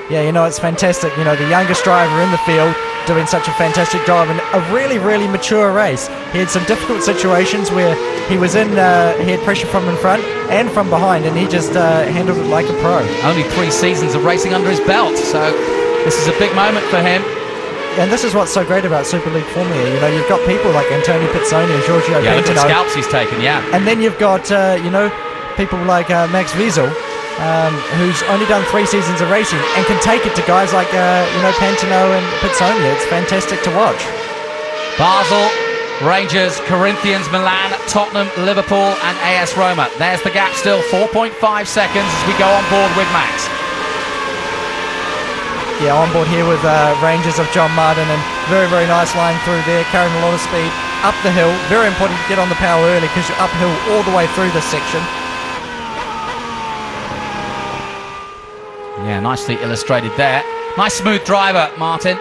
Yeah, it's fantastic. The youngest driver in the field doing such a fantastic job in a really, really mature race. He had some difficult situations where he was he had pressure from in front and from behind, and he just handled it like a pro. Only 3 seasons of racing under his belt, so this is a big moment for him. And this is what's so great about Super League Formula. You've got people like Antonio Pizzoni and Giorgio Pantano. Yeah, look at the scalps he's taken, yeah. And then you've got, people like Max Wiesel, who's only done 3 seasons of racing and can take it to guys like Pantano and Pizzoni. It's fantastic to watch. Basel, Rangers, Corinthians, Milan, Tottenham, Liverpool and AS Roma. There's the gap still, 4.5 seconds as we go on board with Max. Yeah, on board here with Rangers of John Martin, and very, very nice line through there, carrying a lot of speed up the hill. Very important to get on the power early because you're uphill all the way through this section. Yeah, nicely illustrated there. Nice smooth driver, Martin.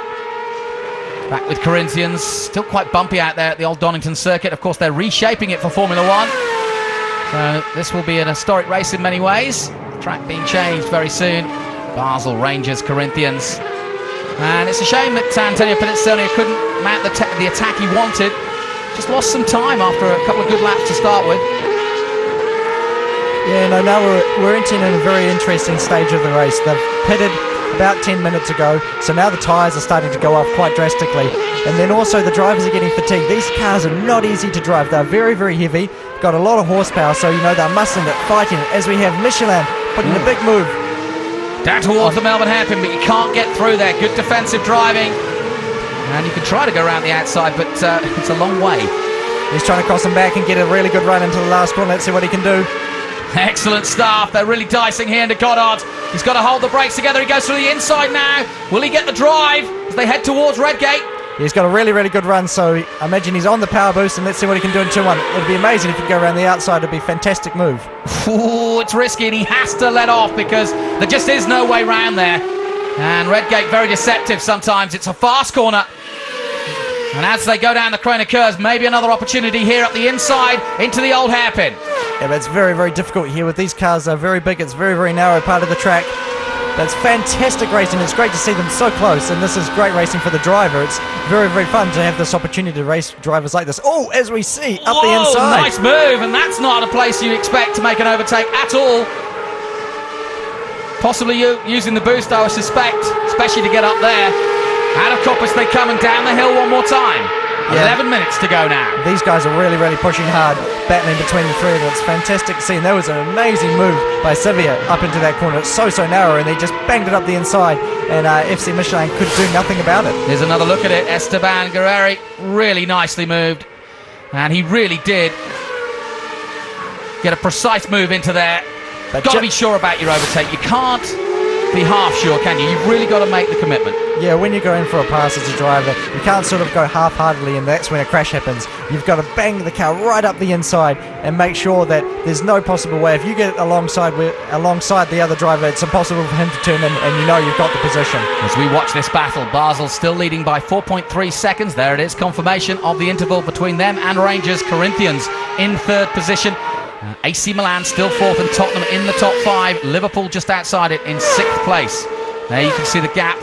Back with Corinthians, still quite bumpy out there at the old Donington circuit. Of course, they're reshaping it for Formula 1. So this will be an historic race in many ways. Track being changed very soon. Basel, Rangers, Corinthians. And it's a shame that Antonio Pizzonia couldn't mount the attack he wanted. Just lost some time after a couple of good laps to start with. Yeah, no, now we're entering in a very interesting stage of the race. They've pitted about 10 minutes ago, so now the tyres are starting to go off quite drastically. And then also the drivers are getting fatigued. These cars are not easy to drive. They're very, very heavy, got a lot of horsepower, so you know they're muscling it, fighting it, as we have Michelin putting a big move. Down towards the Melbourne hairpin, but you can't get through there. Good defensive driving. And you can try to go around the outside, but it's a long way. He's trying to cross him back and get a really good run into the last corner. Let's see what he can do. Excellent stuff. They're really dicing here into Goddard. He's got to hold the brakes together. He goes through the inside now. Will he get the drive as they head towards Redgate? He's got a really, really good run, so I imagine he's on the power boost, and let's see what he can do in 2-1. It would be amazing if he could go around the outside. It would be a fantastic move. Ooh, it's risky, and he has to let off because there just is no way round there. And Redgate very deceptive sometimes. It's a fast corner. And as they go down the corner curves, maybe another opportunity here up the inside into the old hairpin. Yeah, but it's very, very difficult here with these cars. They're very big. It's very, very narrow part of the track. But it's fantastic racing. It's great to see them so close, and this is great racing for the driver. It's very, very fun to have this opportunity to race drivers like this. Oh, as we see, up the inside. Nice move, and that's not a place you expect to make an overtake at all. Possibly using the boost, I would suspect, especially to get up there. Out of Coppice they come, and down the hill one more time. Yeah. 11 minutes to go now. These guys are really, really pushing hard, battling between the three of them. It's fantastic to see. And there was an amazing move by Sevilla up into that corner. It's so, so narrow, and they just banged it up the inside, and FC Michelin could do nothing about it. Here's another look at it. Esteban Guerreri, really nicely moved. And he really did get a precise move into there. But got to be sure about your overtake. You can't be half sure, can you? You've really got to make the commitment. Yeah, when you go in for a pass as a driver, you can't sort of go half-heartedly, and that's when a crash happens. You've got to bang the car right up the inside and make sure that there's no possible way. If you get alongside the other driver, it's impossible for him to turn in, and you know you've got the position. As we watch this battle, Basel still leading by 4.3 seconds. There it is, confirmation of the interval between them and Rangers. Corinthians in third position. AC Milan still fourth, and Tottenham in the top 5. Liverpool just outside it in 6th place. There you can see the gap.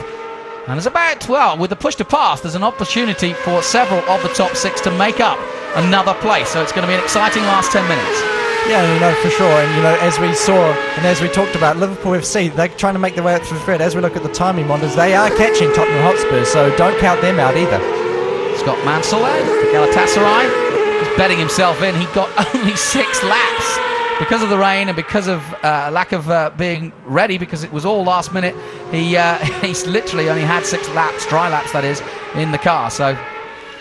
And there's about, well, with the push to pass, there's an opportunity for several of the top 6 to make up another place. So it's going to be an exciting last 10 minutes. Yeah, you know, for sure. And, you know, as we saw and as we talked about, Liverpool FC, they're trying to make their way up through the thread. As we look at the timing monitors, they are catching Tottenham Hotspur, so don't count them out either. Scott Mansell there, Galatasaray. He's betting himself in. He got only 6 laps because of the rain and because of lack of being ready, because it was all last minute. He's literally only had 6 laps, dry laps that is, in the car. So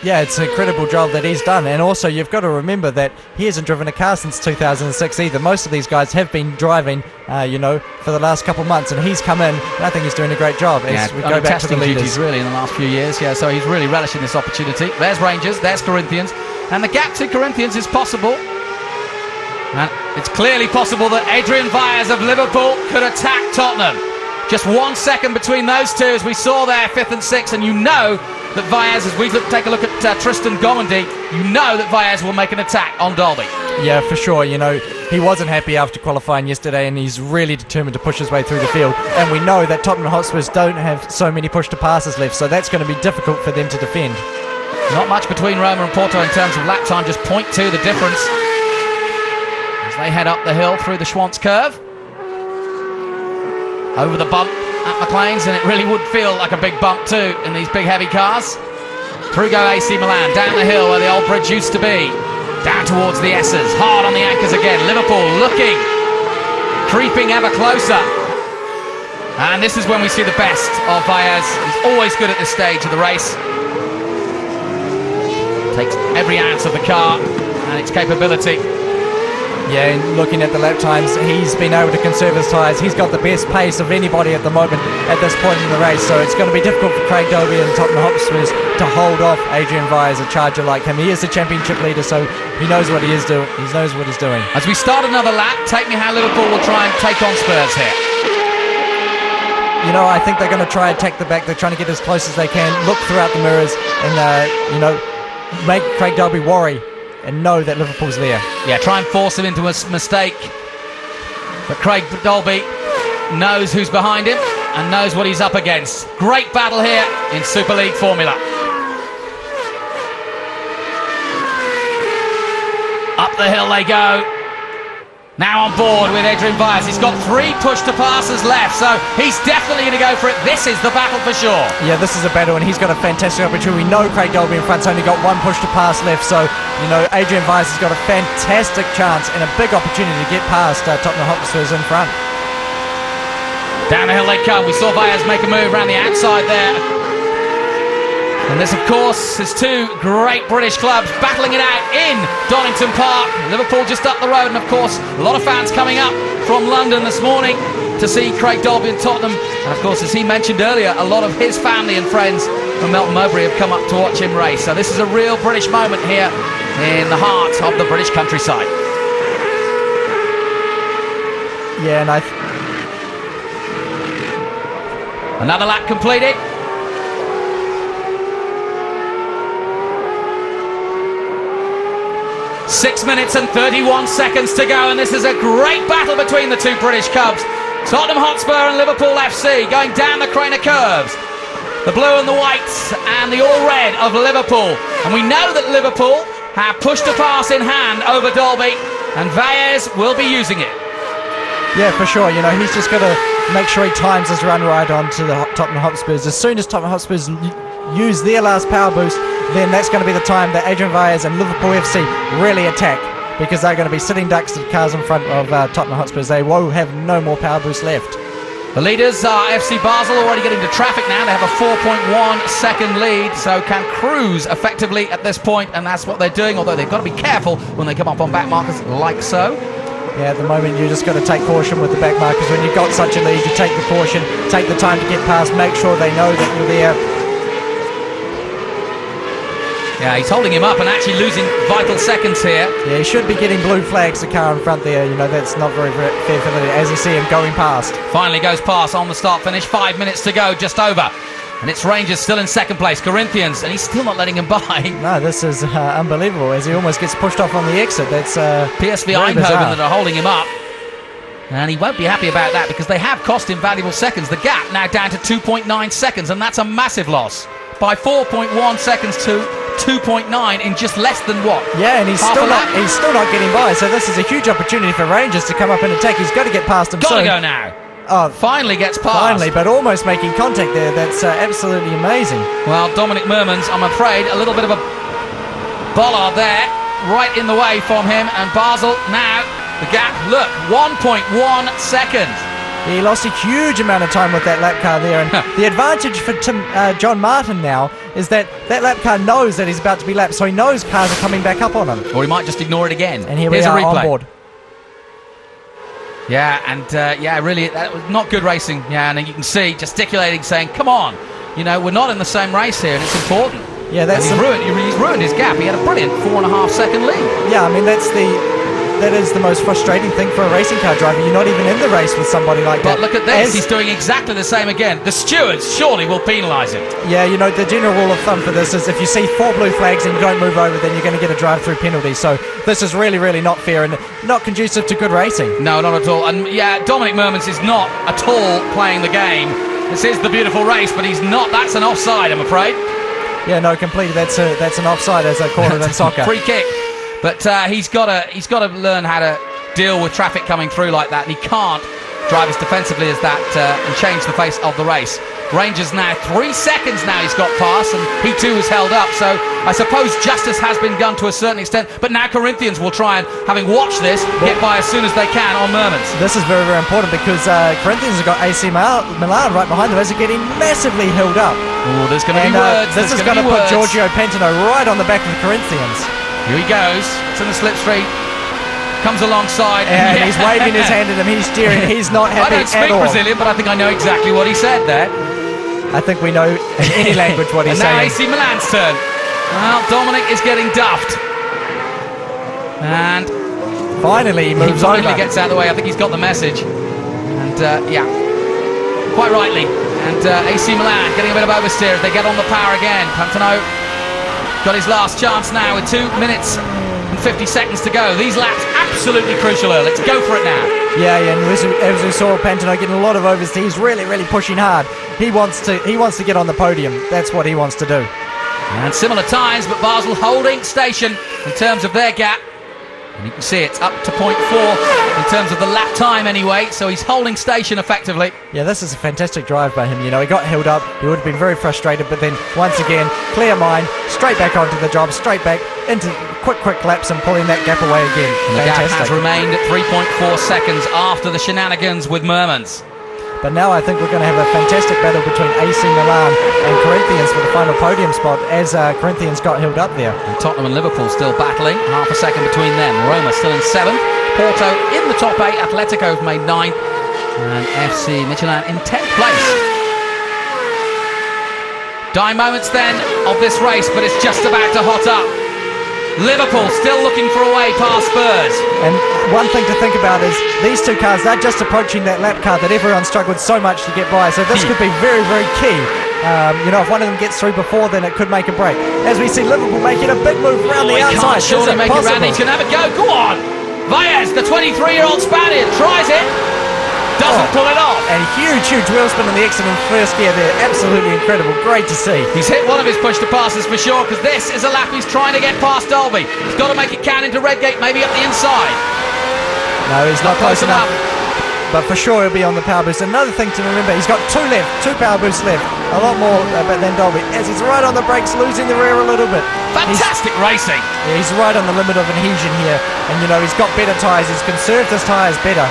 yeah, it's an incredible job that he's done. And also you've got to remember that he hasn't driven a car since 2006 either. Most of these guys have been driving you know, for the last couple of months, and he's come in, and I think he's doing a great job as we go back to the leaders. Duties really in the last few years. Yeah, so he's really relishing this opportunity. There's Rangers, there's Corinthians, and the gap to Corinthians is possible. And it's clearly possible that Adrian Villers of Liverpool could attack Tottenham. Just 1 second between those two, as we saw there, 5th and 6th, and you know that Villers, as we take a look at Tristan Gomendy, you know that Villers will make an attack on Dolby. Yeah, for sure. You know, he wasn't happy after qualifying yesterday, and he's really determined to push his way through the field. And we know that Tottenham Hotspurs don't have so many push-to-passes left, so that's going to be difficult for them to defend. Not much between Roma and Porto in terms of lap time, just 0.2 the difference as they head up the hill through the Schwantz curve. Over the bump at McLean's, and it really would feel like a big bump too in these big heavy cars. Through go AC Milan, down the hill where the old bridge used to be, down towards the S's, hard on the anchors again. Liverpool looking, creeping ever closer. And this is when we see the best of Villers. He's always good at this stage of the race. Takes every ounce of the car and its capability. Yeah, and looking at the lap times, he's been able to conserve his tyres. He's got the best pace of anybody at the moment at this point in the race, so it's going to be difficult for Craig Dobie and Tottenham Hotspurs to hold off Adrian Villers, a charger like him. He is the championship leader, so he knows what he is doing. He knows what he's doing. As we start another lap, take me how Liverpool will try and take on Spurs here. you know, I think they're going to try and attack the back. They're trying to get as close as they can, look throughout the mirrors, and, you know, make Craig Dolby worry and know that Liverpool's there. Yeah, try and force him into a mistake. But Craig Dolby knows who's behind him and knows what he's up against. Great battle here in Super League formula. Up the hill they go. Now on board with Adrian Vias. He's got 3 push-to-passes left, so he's definitely going to go for it. This is the battle for sure. Yeah, this is a battle, and he's got a fantastic opportunity. We know Craig Dolby in front's only got 1 push-to-pass left, so, you know, Adrian Vias has got a fantastic chance and a big opportunity to get past Tottenham Hotspurs in front. Down the hill they come. We saw Vias make a move around the outside there. And this, of course, is 2 great British clubs battling it out in Donington Park. Liverpool just up the road, and of course, a lot of fans coming up from London this morning to see Craig Dolby and Tottenham. And of course, as he mentioned earlier, a lot of his family and friends from Melton Mowbray have come up to watch him race. So this is a real British moment here in the heart of the British countryside. Yeah, and another lap completed. 6 minutes and 31 seconds to go, and this is a great battle between the 2 British clubs. Tottenham Hotspur and Liverpool FC going down the Craner curves. The blue and the whites and the all red of Liverpool. And we know that Liverpool have pushed a pass in hand over Dolby, and Vias will be using it. Yeah, for sure. You know, he's just got to make sure he times his run right onto the Tottenham Hotspurs. As soon as Tottenham Hotspurs use their last power boost, then that's going to be the time that Adrian Vias and Liverpool FC really attack, because they're going to be sitting ducks to cars in front of Tottenham Hotspurs. They will have no more power boost left. The leaders are FC Basel, already getting to traffic now. They have a 4.1 second lead, so can cruise effectively at this point, and that's what they're doing, although they've got to be careful when they come up on back markers like so. Yeah, at the moment you just got to take caution with the back markers. When you've got such a lead, you take the caution, take the time to get past, make sure they know that you're there. Yeah, he's holding him up and actually losing vital seconds here. Yeah, he should be getting blue flags, the car in front there. You know, that's not very fair for the, as you see him going past. Finally goes past on the start-finish. 5 minutes to go, just over. And it's Rangers still in second place. Corinthians, and he's still not letting him by. No, this is unbelievable, as he almost gets pushed off on the exit. That's PSV Eindhoven that are holding him up. And he won't be happy about that, because they have cost him valuable seconds. The gap now down to 2.9 seconds, and that's a massive loss. By 4.1 seconds to 2.9 in just less than what? Yeah, and he's still not getting by. So this is a huge opportunity for Rangers to come up and attack. He's got to get past him. Got to go now. Oh, finally gets past. Finally, but almost making contact there. That's absolutely amazing. Well, Dominic Mermans, I'm afraid, a little bit of a bollard there, right in the way from him. And Basel now, the gap, look, 1.1 seconds. He lost a huge amount of time with that lap car there, and the advantage for John Martin now is that that lap car knows that he's about to be lapped, so he knows cars are coming back up on him. Or he might just ignore it again. And here's we are on board. Yeah, and yeah, really, that was not good racing. Yeah, and you can see gesticulating, saying, "Come on, you know, we're not in the same race here, and it's important." Yeah, that's he's ruined his gap. He had a brilliant 4.5 second lead. Yeah, I mean that is the most frustrating thing for a racing car driver. You're not even in the race with somebody like that. But look at this, he's doing exactly the same again. The stewards surely will penalise him. Yeah, you know, the general rule of thumb for this is if you see 4 blue flags and you don't move over, then you're going to get a drive-through penalty. So this is really, really not fair and not conducive to good racing. No, not at all. And yeah, Dominic Mermans is not at all playing the game. This is the beautiful race, but he's not. That's an offside, I'm afraid. Yeah, no, completely. That's an offside, as they call it in soccer. Free kick. But he's got to learn how to deal with traffic coming through like that, and he can't drive as defensively as that and change the face of the race. Rangers now 3 seconds now he's got past, and he too is held up. So I suppose justice has been done to a certain extent. But now Corinthians will try and, having watched this, get by as soon as they can on Mermans. This is very, very important, because Corinthians have got AC Milan right behind them as they're getting massively held up. Oh, there's going to be words. This is going to put Giorgio Pantano right on the back of the Corinthians. Here he goes. It's in the slipstream. Comes alongside. And he's waving his hand at him. He's steering. He's not happy at all. I don't speak Brazilian, but I think I know exactly what he said there. I think we know in any language what he's saying. And now AC Milan's turn. Well, Dominic is getting duffed. And finally he moves over. He finally gets out of the way. I think he's got the message. And yeah. quite rightly. And AC Milan getting a bit of oversteer as they get on the power again. Pantano got his last chance now with 2 minutes and 50 seconds to go. These laps absolutely crucial. Let's go for it now. Yeah, and as we saw Pantano getting a lot of oversteer, he's really pushing hard. He wants to get on the podium. That's what he wants to do. And similar times, but Basel holding station in terms of their gap. And you can see it's up to 0.4 in terms of the lap time anyway, so he's holding station effectively. Yeah, this is a fantastic drive by him. You know, he got held up, he would have been very frustrated, but then once again, clear mind, straight back onto the job, straight back into quick laps and pulling that gap away again. And the gap has remained at 3.4 seconds after the shenanigans with Mermans. But now I think we're going to have a fantastic battle between AC Milan and Corinthians for the final podium spot as Corinthians got held up there. And Tottenham and Liverpool still battling, half a second between them. Roma still in 7th, Porto in the top 8, Atletico have made 9th, and FC Midtjylland in 10th place. Dying moments then of this race, but it's just about to hot up. Liverpool still looking for a way past Spurs. And one thing to think about is these two cars, they're just approaching that lap car that everyone struggled so much to get by. So this could be very key. You know, if one of them gets through before, then it could make a break. As we see Liverpool making a big move around the outside. Can't surely make it round. He's going to have a go. Go on. Valles, the 23-year-old Spaniard, tries it. Doesn't pull it off. And huge wheel spin in the excellent first gear there. Absolutely incredible. Great to see. He's hit one of his push to passes for sure, because this is a lap he's trying to get past Dolby. He's got to make it count into Redgate, maybe up the inside. No, he's not close enough. But for sure he'll be on the power boost. Another thing to remember, he's got 2 left, 2 power boosts left. A lot more than Dolby. As he's right on the brakes, losing the rear a little bit. Fantastic racing. Yeah, he's right on the limit of adhesion here. And you know, he's got better tyres. He's conserved his tyres better.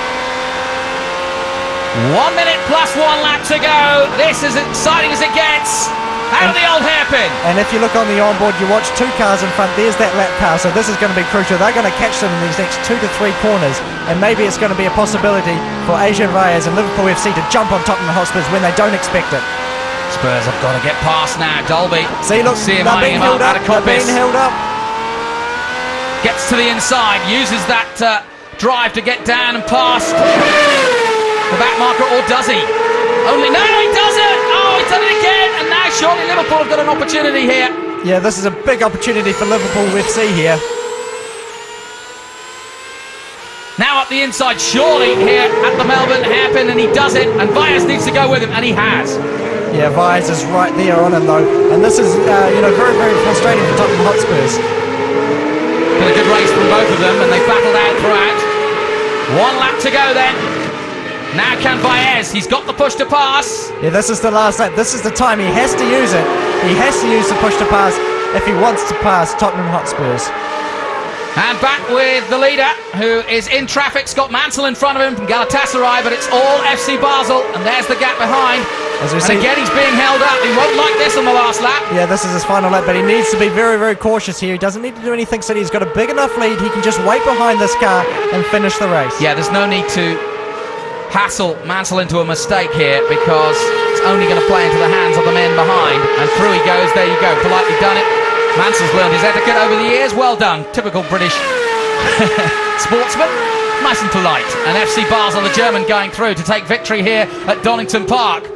1 minute plus 1 lap to go. This is as exciting as it gets. Out of the old hairpin. And if you look on the onboard, you watch 2 cars in front. There's that lap car. So this is going to be crucial. They're going to catch them in these next 2 to 3 corners. And maybe it's going to be a possibility for Adrian Valles and Liverpool FC to jump on Tottenham Hotspurs when they don't expect it. Spurs have got to get past now. Dolby. See him eyeing him up. They're being held up. Gets to the inside. Uses that drive to get down and past the back marker, or does he? No, he doesn't! Oh, he's done it again, and now surely Liverpool have got an opportunity here. Yeah, this is a big opportunity for Liverpool FC here. Now up the inside, surely here at the Melbourne hairpin, and he does it, and Valles needs to go with him, and he has. Yeah, Valles is right there on him though, and this is you know, very frustrating for Tottenham Hotspurs. Been a good race from both of them, and they battled out throughout. 1 lap to go then. Now can Valles, he's got the push to pass. Yeah, this is the last lap. This is the time he has to use it. He has to use the push to pass if he wants to pass Tottenham Hotspurs. And back with the leader, who is in traffic. Scott Mansell in front of him from Galatasaray, but it's all FC Basel, and there's the gap behind. As we and see, again, he's being held up. He won't like this on the last lap. Yeah, this is his final lap, but he needs to be very cautious here. He doesn't need to do anything silly. He's got a big enough lead. He can just wait behind this car and finish the race. Yeah, there's no need to hassle Mansell into a mistake here, because it's only going to play into the hands of the men behind. And through he goes. There you go. Politely done it. Mansell's learned his etiquette over the years. Well done. Typical British sportsman. Nice and polite. And FC Basel, the German, going through to take victory here at Donington Park.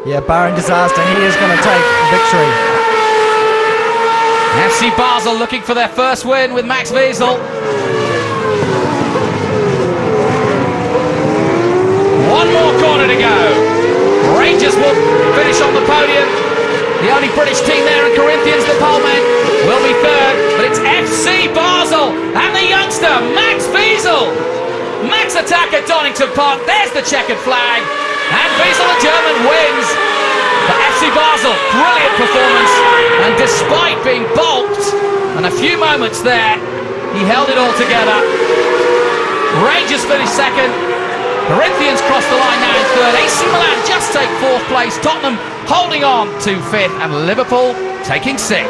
Yeah, barring disaster, he is going to take victory. FC Basel looking for their first win with Max Wiesel. 1 more corner to go. Rangers will finish on the podium. The only British team there in Corinthians, the polemen, will be 3rd. But it's FC Basel and the youngster, Max Wiesel. Max attack at Donington Park. There's the checkered flag. And Wiesel, the German, wins. For FC Basel, brilliant performance. And despite being balked and a few moments there, he held it all together. Rangers finished 2nd. Corinthians crossed the line now in 3rd. AC Milan just take 4th place. Tottenham holding on to 5th, and Liverpool taking 6th.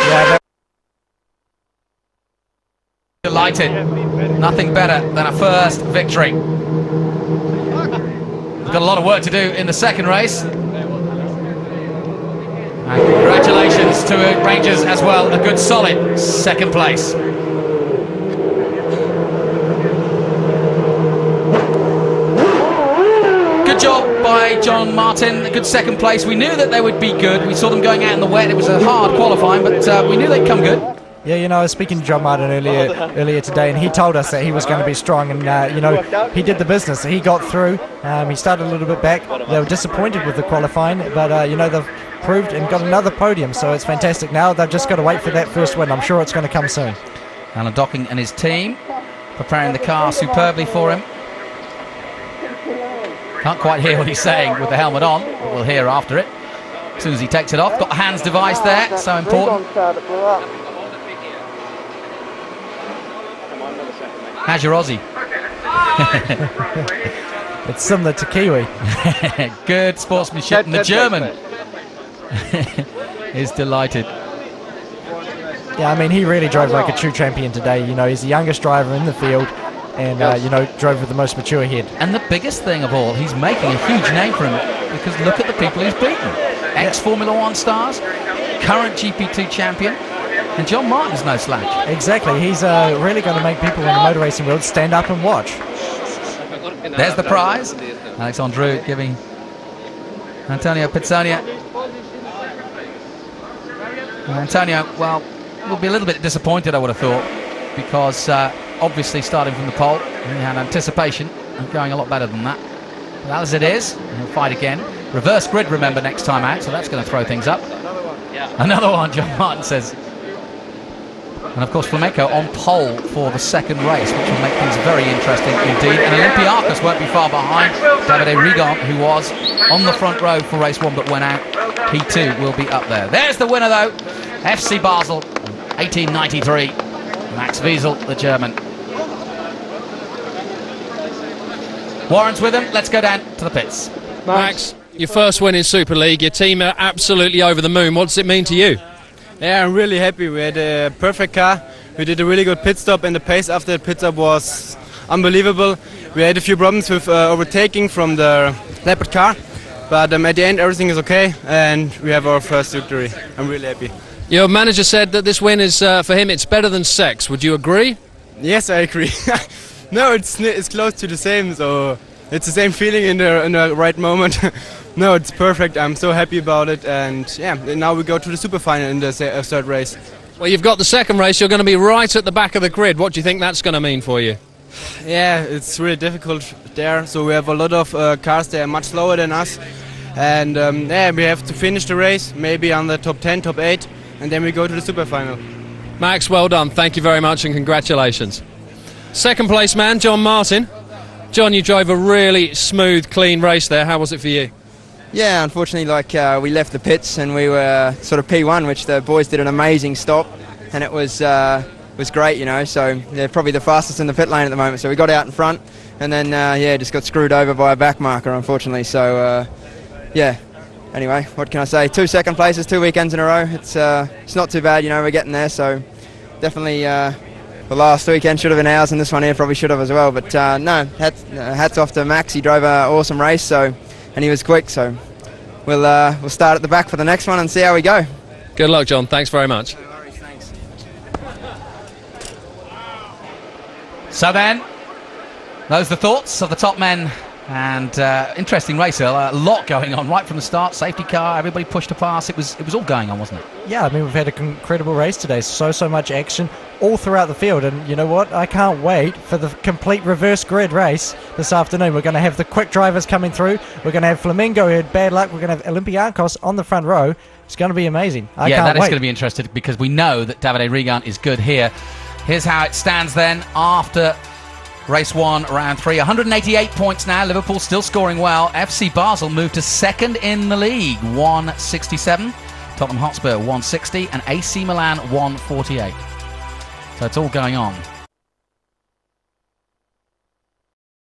Yeah, delighted. Nothing better than a first victory. We've got a lot of work to do in the second race. And congratulations to Rangers as well. A good solid 2nd place. Good job say, John Martin, a good second place. We knew that they would be good. We saw them going out in the wet. It was a hard qualifying, but we knew they'd come good. Yeah, you know, I was speaking to John Martin earlier today, and he told us that he was going to be strong, and you know, he did the business. He got through. He started a little bit back. They were disappointed with the qualifying, but you know, they've proved and got another podium, so it's fantastic. Now they've just got to wait for that first win. I'm sure it's going to come soon. Alan Docking and his team preparing the car superbly for him. Can't quite hear what he's saying with the helmet on, but we'll hear after it as soon as he takes it off. Got the hands device there, so important. How's your Aussie? It's similar to Kiwi. Good sportsmanship. And the German is delighted. Yeah, I mean, he really drove like a true champion today. You know, he's the youngest driver in the field, and you know, drove with the most mature head. And the biggest thing of all, he's making a huge name for him, because look at the people he's beaten. Ex-Formula 1 stars, current GP2 champion, and John Martin's no slouch. Exactly. He's really going to make people in the motor racing world stand up and watch. There's the prize. Alexandru giving Antonio Pizzonia. Antonio, well, will be a little bit disappointed, I would have thought, because obviously starting from the pole, he had anticipation of going a lot better than that. But as it is, he'll fight again. Reverse grid, remember, next time out, so that's going to throw things up. Another one, John Martin says. And of course, Flamenco on pole for the second race, which will make things very interesting indeed. And Olympiacos won't be far behind. Davide Rigon, who was on the front row for race 1 but went out, he too will be up there. There's the winner, though. FC Basel, 1893. Max Wiesel, the German. Warren's with him. Let's go down to the pits. Max, your first win in Super League. Your team are absolutely over the moon. What does it mean to you? Yeah, I'm really happy. We had a perfect car. We did a really good pit stop, and the pace after the pit stop was unbelievable. We had a few problems with overtaking from the leopard car, but at the end everything is okay, and we have our first victory. I'm really happy. Your manager said that this win is, for him, it's better than sex. Would you agree? Yes, I agree. No, it's close to the same, so it's the same feeling in the right moment. No, it's perfect. I'm so happy about it, and yeah, now we go to the super final in the third race. Well, you've got the second race. You're going to be right at the back of the grid. What do you think that's going to mean for you? Yeah, it's really difficult there. So we have a lot of cars that are much slower than us, and yeah, we have to finish the race maybe on the top 10, top 8, and then we go to the super final. Max, well done. Thank you very much, and congratulations. Second place man, John Martin. John, you drove a really smooth, clean race there. How was it for you? Yeah, unfortunately, we left the pits and we were sort of P1, which the boys did an amazing stop, and it was great, you know. So they're probably the fastest in the pit lane at the moment. So we got out in front, and then yeah, just got screwed over by a back marker, unfortunately. So yeah. Anyway, what can I say? 2 second places, 2 weekends in a row. It's not too bad, you know. We're getting there. So definitely the last weekend should have been ours, and this one here probably should have as well. But no, hats off to Max. He drove an awesome race. So. And he was quick, so we'll start at the back for the next one and see how we go. Good luck, John. Thanks very much. No worries, thanks. So then, those are the thoughts of the top men, and interesting race. A lot going on right from the start. Safety car, everybody pushed to pass. It was all going on, wasn't it? Yeah, I mean, we've had an incredible race today. So much action all throughout the field, and you know what? I can't wait for the complete reverse grid race this afternoon. We're going to have the quick drivers coming through. We're going to have Flamengo who had bad luck. We're going to have Olympiacos on the front row. It's going to be amazing. I can't wait. That is going to be interesting, because we know that Davide Rigon is good here. Here's how it stands then after race 1, round 3. 188 points now. Liverpool still scoring well. FC Basel moved to second in the league, 167. Tottenham Hotspur 160, and AC Milan 148. So it's all going on.